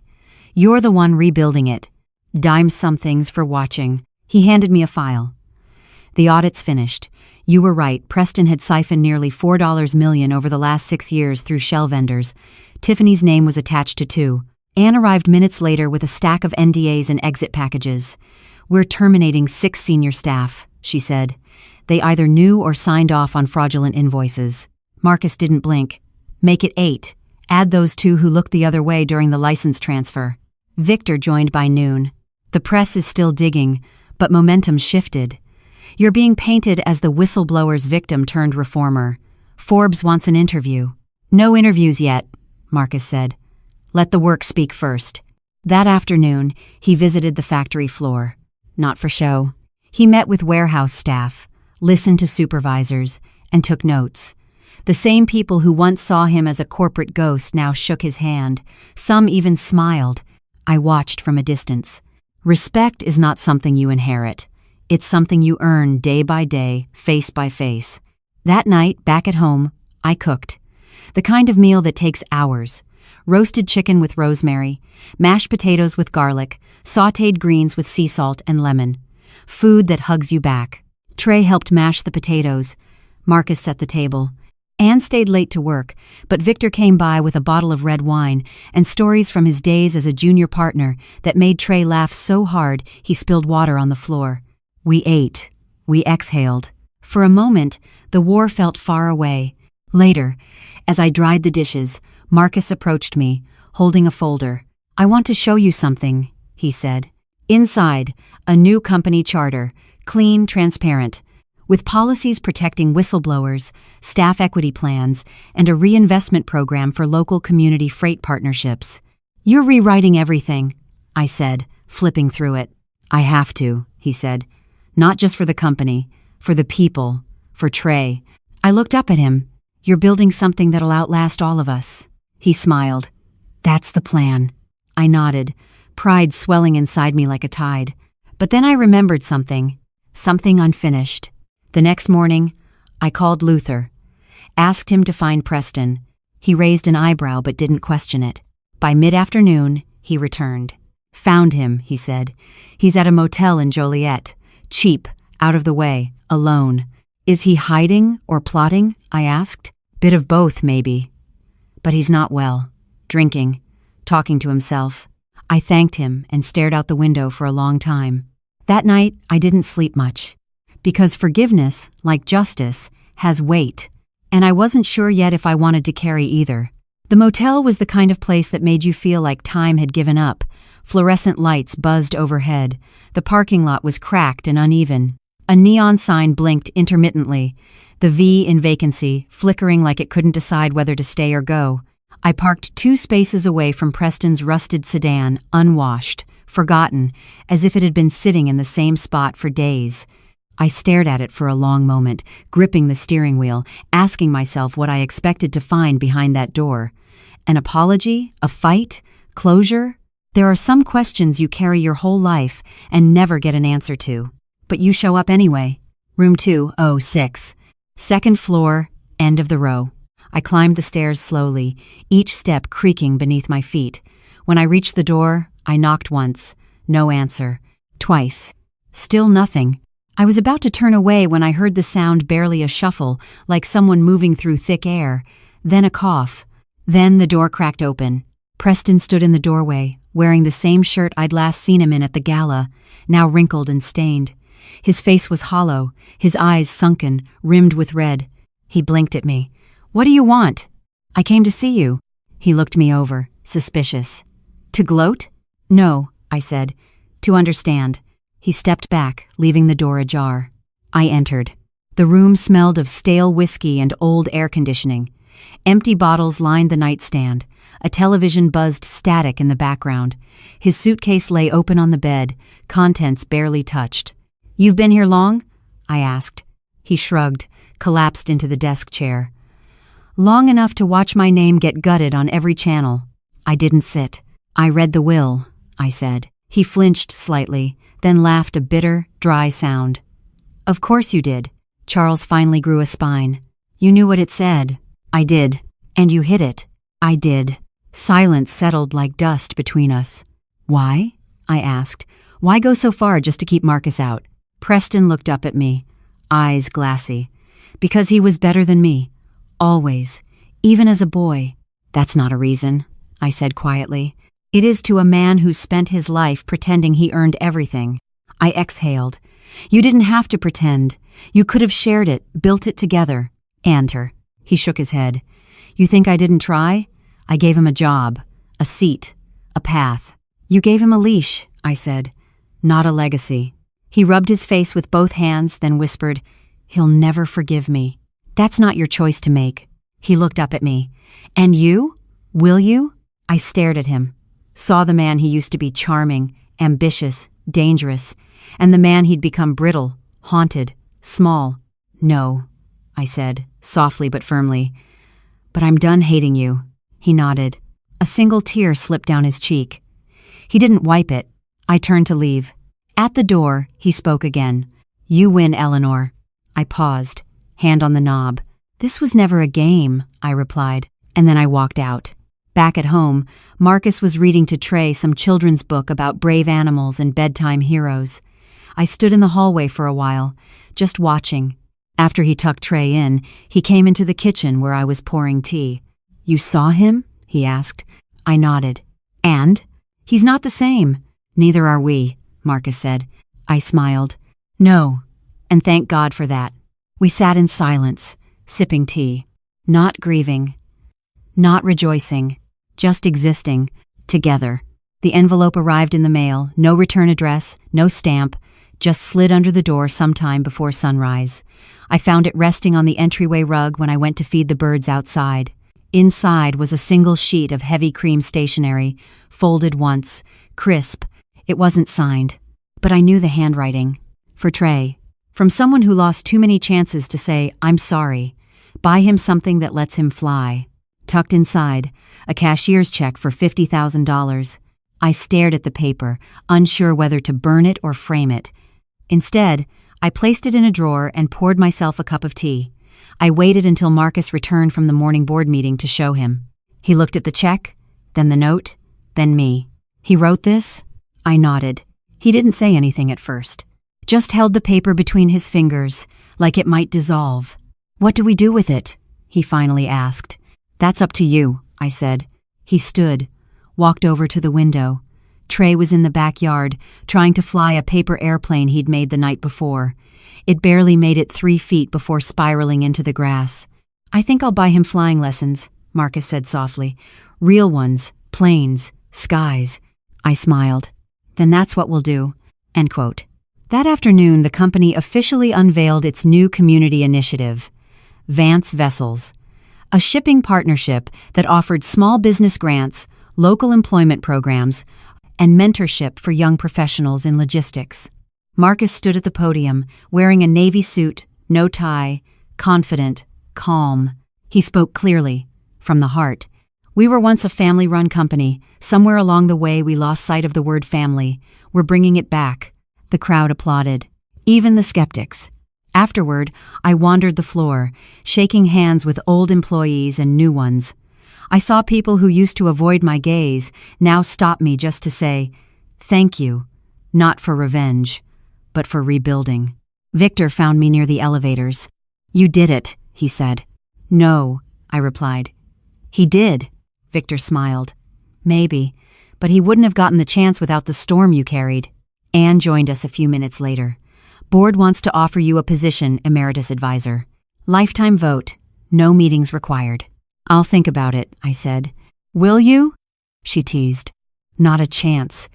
You're the one rebuilding it. Dime some things for watching. He handed me a file. The audit's finished. You were right, Preston had siphoned nearly $4 million over the last 6 years through shell vendors. Tiffany's name was attached to 2. Anne arrived minutes later with a stack of NDAs and exit packages. We're terminating 6 senior staff, she said. They either knew or signed off on fraudulent invoices. Marcus didn't blink. Make it 8. Add those 2 who looked the other way during the license transfer. Victor joined by noon. The press is still digging, but momentum's shifted. You're being painted as the whistleblower's victim turned reformer. Forbes wants an interview. No interviews yet, Marcus said. Let the work speak first. That afternoon, he visited the factory floor. Not for show. He met with warehouse staff, listened to supervisors, and took notes. The same people who once saw him as a corporate ghost now shook his hand. Some even smiled. I watched from a distance. Respect is not something you inherit. It's something you earn day by day, face by face. That night, back at home, I cooked. The kind of meal that takes hours. Roasted chicken with rosemary, mashed potatoes with garlic, sautéed greens with sea salt and lemon. Food that hugs you back. Trey helped mash the potatoes. Marcus set the table. Anne stayed late to work, but Victor came by with a bottle of red wine and stories from his days as a junior partner that made Trey laugh so hard he spilled water on the floor. We ate. We exhaled. For a moment, the war felt far away. Later, as I dried the dishes, Marcus approached me, holding a folder. I want to show you something, he said. Inside, a new company charter, clean, transparent, with policies protecting whistleblowers, staff equity plans, and a reinvestment program for local community freight partnerships. You're rewriting everything, I said, flipping through it. I have to, he said. Not just for the company, for the people, for Trey. I looked up at him. You're building something that'll outlast all of us. He smiled. That's the plan. I nodded, pride swelling inside me like a tide. But then I remembered something unfinished. The next morning, I called Luther, asked him to find Preston. He raised an eyebrow but didn't question it. By mid-afternoon, he returned. Found him, he said. He's at a motel in Joliet. Cheap, out of the way, alone. Is he hiding or plotting? I asked. Bit of both, maybe. But he's not well. Drinking. Talking to himself. I thanked him and stared out the window for a long time. That night, I didn't sleep much. Because forgiveness, like justice, has weight. And I wasn't sure yet if I wanted to carry either. The motel was the kind of place that made you feel like time had given up. Fluorescent lights buzzed overhead. The parking lot was cracked and uneven. A neon sign blinked intermittently, the V in vacancy, flickering like it couldn't decide whether to stay or go. I parked 2 spaces away from Preston's rusted sedan, unwashed, forgotten, as if it had been sitting in the same spot for days. I stared at it for a long moment, gripping the steering wheel, asking myself what I expected to find behind that door. An apology? A fight? Closure? There are some questions you carry your whole life and never get an answer to. But you show up anyway. Room 206. Second floor, end of the row. I climbed the stairs slowly, each step creaking beneath my feet. When I reached the door, I knocked once. No answer. Twice. Still nothing. I was about to turn away when I heard the sound barely a shuffle, like someone moving through thick air. Then a cough. Then the door cracked open. Preston stood in the doorway, wearing the same shirt I'd last seen him in at the gala, now wrinkled and stained. His face was hollow, his eyes sunken, rimmed with red. He blinked at me. "What do you want?" "I came to see you." He looked me over, suspicious. "To gloat?" "No," I said. "To understand." He stepped back, leaving the door ajar. I entered. The room smelled of stale whiskey and old air conditioning. Empty bottles lined the nightstand. A television buzzed static in the background. His suitcase lay open on the bed, contents barely touched. "You've been here long?" I asked. He shrugged, collapsed into the desk chair. "Long enough to watch my name get gutted on every channel." I didn't sit. "I read the will," I said. He flinched slightly, then laughed a bitter, dry sound. "Of course you did." Charles finally grew a spine. "You knew what it said." "I did." "And you hid it." "I did." Silence settled like dust between us. "Why?" I asked. "Why go so far just to keep Marcus out?" Preston looked up at me, eyes glassy. "Because he was better than me. Always. Even as a boy." "That's not a reason," I said quietly. "It is to a man who spent his life pretending he earned everything." I exhaled. "You didn't have to pretend. You could have shared it, built it together." "And her." He shook his head. "You think I didn't try? I gave him a job, a seat, a path." "You gave him a leash," I said. not a legacy. He rubbed his face with both hands, then whispered, "He'll never forgive me." "That's not your choice to make." He looked up at me. "And you? Will you?" I stared at him, saw the man he used to be: charming, ambitious, dangerous, and the man he'd become: brittle, haunted, small. "No," I said, softly but firmly. "But I'm done hating you." He nodded. A single tear slipped down his cheek. He didn't wipe it. I turned to leave. At the door, he spoke again. "You win, Eleanor." I paused, hand on the knob. "This was never a game," I replied, and then I walked out. Back at home, Marcus was reading to Trey some children's book about brave animals and bedtime heroes. I stood in the hallway for a while, just watching. After he tucked Trey in, he came into the kitchen where I was pouring tea. "You saw him?" he asked. I nodded. "And?" "He's not the same." "Neither are we," Marcus said. I smiled. "No, and thank God for that." We sat in silence, sipping tea, not grieving, not rejoicing, just existing, together. The envelope arrived in the mail, no return address, no stamp, just slid under the door sometime before sunrise. I found it resting on the entryway rug when I went to feed the birds outside. Inside was a single sheet of heavy cream stationery, folded once, crisp. It wasn't signed, but I knew the handwriting. For Trey. From someone who lost too many chances to say, "I'm sorry." Buy him something that lets him fly. Tucked inside, a cashier's check for $50,000. I stared at the paper, unsure whether to burn it or frame it. Instead, I placed it in a drawer and poured myself a cup of tea. I waited until Marcus returned from the morning board meeting to show him. He looked at the check, then the note, then me. "He wrote this?" I nodded. He didn't say anything at first. Just held the paper between his fingers, like it might dissolve. "What do we do with it?" he finally asked. "That's up to you," I said. He stood, walked over to the window. Trey was in the backyard, trying to fly a paper airplane he'd made the night before. It barely made it 3 feet before spiraling into the grass. "I think I'll buy him flying lessons," Marcus said softly. "Real ones, planes, skies." I smiled. "Then that's what we'll do." End quote. That afternoon, the company officially unveiled its new community initiative, Vance Vessels, a shipping partnership that offered small business grants, local employment programs, and mentorship for young professionals in logistics. Marcus stood at the podium, wearing a navy suit, no tie, confident, calm. He spoke clearly, from the heart. "We were once a family-run company. Somewhere along the way we lost sight of the word family. We're bringing it back." The crowd applauded, even the skeptics. Afterward, I wandered the floor, shaking hands with old employees and new ones. I saw people who used to avoid my gaze now stop me just to say, "Thank you," not for revenge, but for rebuilding. Victor found me near the elevators. "You did it," he said. "No," I replied. "He did," Victor smiled. "Maybe, but he wouldn't have gotten the chance without the storm you carried." Anne joined us a few minutes later. "Board wants to offer you a position, Emeritus Advisor. Lifetime vote, no meetings required." "I'll think about it," I said. "Will you?" she teased. "Not a chance."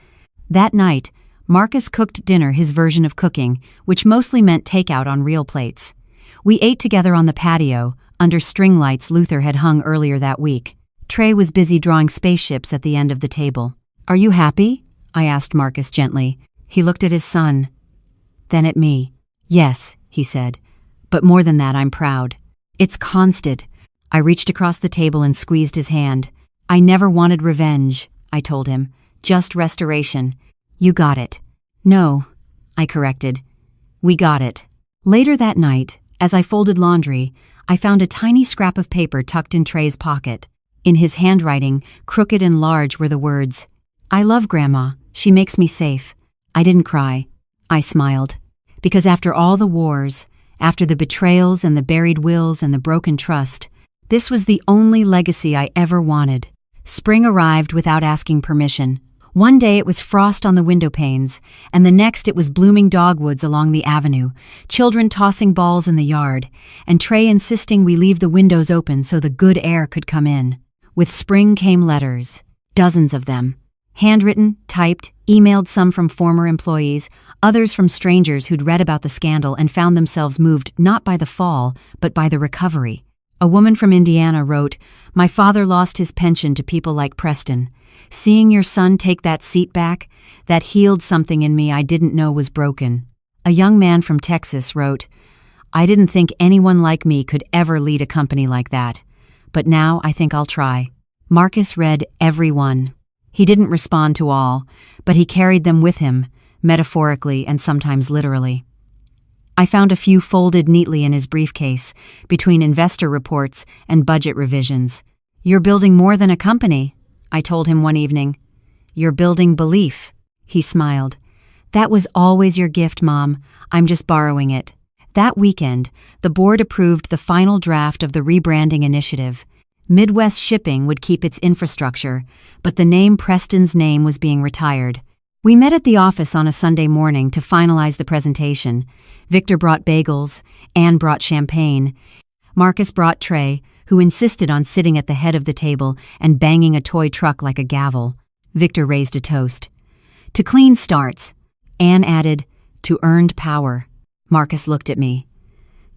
That night, Marcus cooked dinner his version of cooking, which mostly meant takeout on real plates. We ate together on the patio, under string lights Luther had hung earlier that week. Trey was busy drawing spaceships at the end of the table. "Are you happy?" I asked Marcus gently. He looked at his son, then at me. "Yes," he said, "but more than that, I'm proud. It's constant." I reached across the table and squeezed his hand. "I never wanted revenge," I told him. "Just restoration." "You got it." "No," I corrected. "We got it." Later that night, as I folded laundry, I found a tiny scrap of paper tucked in Trey's pocket. In his handwriting, crooked and large, were the words, "I love Grandma. She makes me safe." I didn't cry. I smiled. Because after all the wars, after the betrayals and the buried wills and the broken trust, this was the only legacy I ever wanted. Spring arrived without asking permission. One day it was frost on the window panes, and the next it was blooming dogwoods along the avenue, children tossing balls in the yard, and Trey insisting we leave the windows open so the good air could come in. With spring came letters, dozens of them. Handwritten, typed, emailed, some from former employees, others from strangers who'd read about the scandal and found themselves moved not by the fall, but by the recovery. A woman from Indiana wrote, "My father lost his pension to people like Preston. Seeing your son take that seat back, that healed something in me I didn't know was broken." A young man from Texas wrote, "I didn't think anyone like me could ever lead a company like that, but now I think I'll try." Marcus read every one. He didn't respond to all, but he carried them with him, metaphorically and sometimes literally. I found a few folded neatly in his briefcase, between investor reports and budget revisions. "You're building more than a company," I told him one evening. "You're building belief." He smiled. "That was always your gift, Mom. I'm just borrowing it." That weekend, the board approved the final draft of the rebranding initiative. Midwest Shipping would keep its infrastructure, but the name Preston's name was being retired. We met at the office on a Sunday morning to finalize the presentation. Victor brought bagels, Anne brought champagne. Marcus brought Trey, who insisted on sitting at the head of the table and banging a toy truck like a gavel. Victor raised a toast. "To clean starts." Anne added, "To earned power." Marcus looked at me.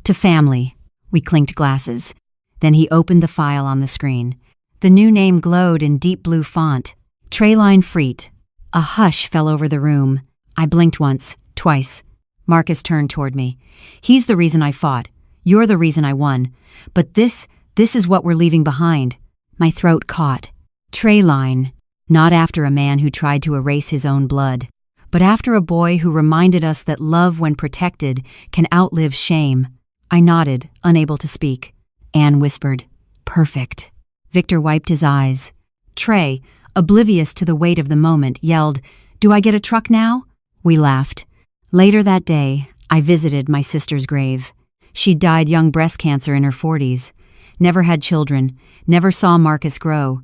"To family." We clinked glasses. Then he opened the file on the screen. The new name glowed in deep blue font. Treyline Freet. A hush fell over the room. I blinked once, twice. Marcus turned toward me. "He's the reason I fought. You're the reason I won. But this is what we're leaving behind." My throat caught. Treyline. Not after a man who tried to erase his own blood, but after a boy who reminded us that love, when protected, can outlive shame. I nodded, unable to speak. Anne whispered, "Perfect." Victor wiped his eyes. Trey, oblivious to the weight of the moment, yelled, "Do I get a truck now?" We laughed. Later that day, I visited my sister's grave. She'd died young breast cancer in her 40s. Never had children, never saw Marcus grow.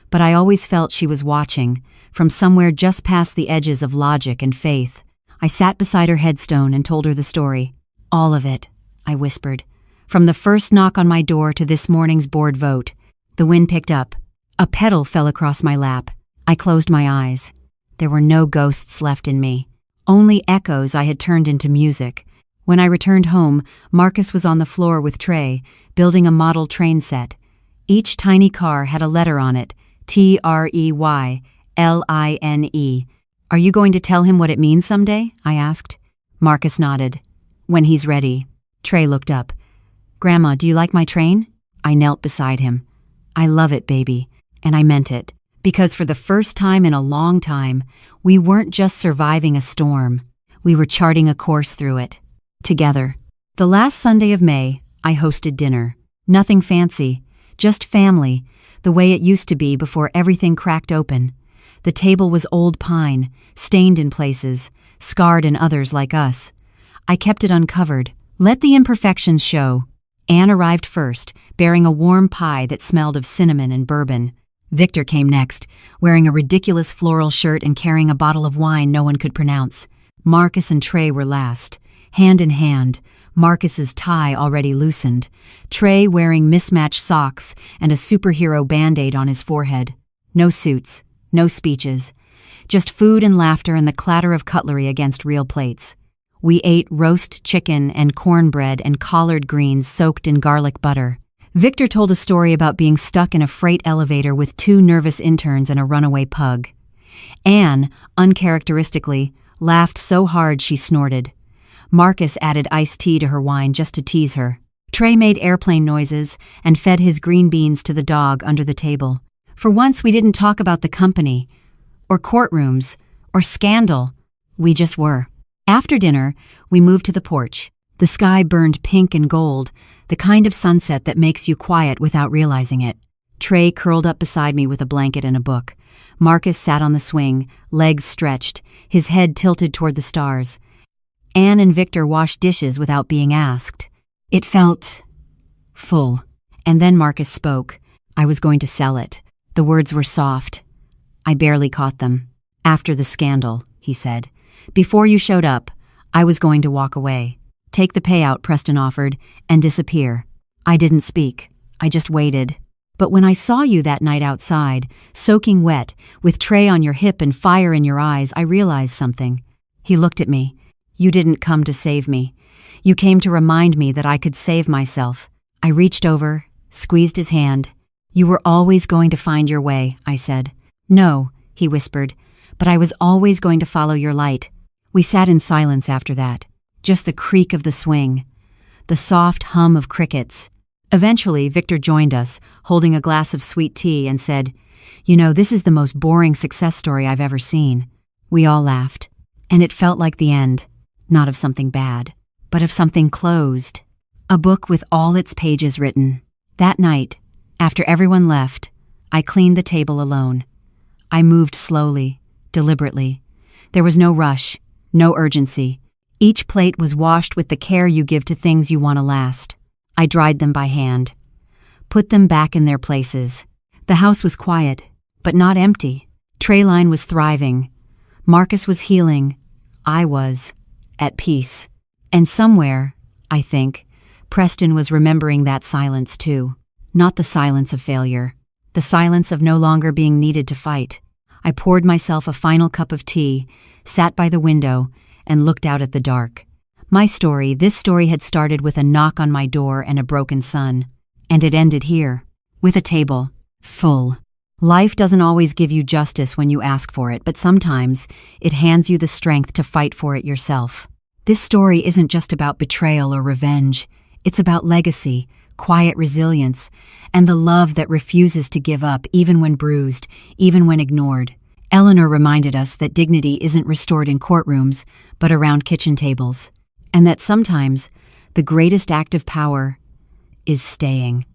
But I always felt she was watching, from somewhere just past the edges of logic and faith. I sat beside her headstone and told her the story. "All of it," I whispered. "From the first knock on my door to this morning's board vote." The wind picked up. A petal fell across my lap. I closed my eyes. There were no ghosts left in me. Only echoes I had turned into music. When I returned home, Marcus was on the floor with Trey, building a model train set. Each tiny car had a letter on it, Treyline. "Are you going to tell him what it means someday?" I asked. Marcus nodded. "When he's ready." Trey looked up. "Grandma, do you like my train?" I knelt beside him. "I love it, baby." And I meant it. Because for the first time in a long time, we weren't just surviving a storm. We were charting a course through it. Together. The last Sunday of May, I hosted dinner. Nothing fancy, just family, the way it used to be before everything cracked open. The table was old pine, stained in places, scarred in others like us. I kept it uncovered. Let the imperfections show. Anne arrived first, bearing a warm pie that smelled of cinnamon and bourbon. Victor came next, wearing a ridiculous floral shirt and carrying a bottle of wine no one could pronounce. Marcus and Trey were last, hand in hand, Marcus's tie already loosened, Trey wearing mismatched socks and a superhero Band-Aid on his forehead. No suits, no speeches, just food and laughter and the clatter of cutlery against real plates. We ate roast chicken and cornbread and collard greens soaked in garlic butter. Victor told a story about being stuck in a freight elevator with 2 nervous interns and a runaway pug. Anne, uncharacteristically, laughed so hard she snorted. Marcus added iced tea to her wine just to tease her. Trey made airplane noises and fed his green beans to the dog under the table. For once, we didn't talk about the company, or courtrooms, or scandal. We just were. After dinner, we moved to the porch. The sky burned pink and gold, the kind of sunset that makes you quiet without realizing it. Trey curled up beside me with a blanket and a book. Marcus sat on the swing, legs stretched, his head tilted toward the stars. Anne and Victor washed dishes without being asked. It felt full. And then Marcus spoke. I was going to sell it. The words were soft. I barely caught them. "After the scandal," he said. "Before you showed up, I was going to walk away. Take the payout Preston offered, and disappear." I didn't speak. I just waited. But when I saw you that night outside, soaking wet, with Trey on your hip and fire in your eyes, I realized something. He looked at me. You didn't come to save me. You came to remind me that I could save myself. I reached over, squeezed his hand. You were always going to find your way, I said. No, he whispered, but I was always going to follow your light. We sat in silence after that, just the creak of the swing, the soft hum of crickets. Eventually, Victor joined us, holding a glass of sweet tea, and said, "You know, this is the most boring success story I've ever seen." We all laughed, and it felt like the end, not of something bad, but of something closed. A book with all its pages written. That night, after everyone left, I cleaned the table alone. I moved slowly, deliberately. There was no rush, no urgency. Each plate was washed with the care you give to things you want to last. I dried them by hand, put them back in their places. The house was quiet, but not empty. Treyline was thriving. Marcus was healing. I was at peace. And somewhere, I think, Preston was remembering that silence too. Not the silence of failure, the silence of no longer being needed to fight. I poured myself a final cup of tea, sat by the window, and looked out at the dark. This story had started with a knock on my door and a broken sun. And it ended here, with a table, full. Life doesn't always give you justice when you ask for it, but sometimes it hands you the strength to fight for it yourself. This story isn't just about betrayal or revenge. It's about legacy, quiet resilience, and the love that refuses to give up even when bruised, even when ignored. Eleanor reminded us that dignity isn't restored in courtrooms, but around kitchen tables. And that sometimes the greatest act of power is staying.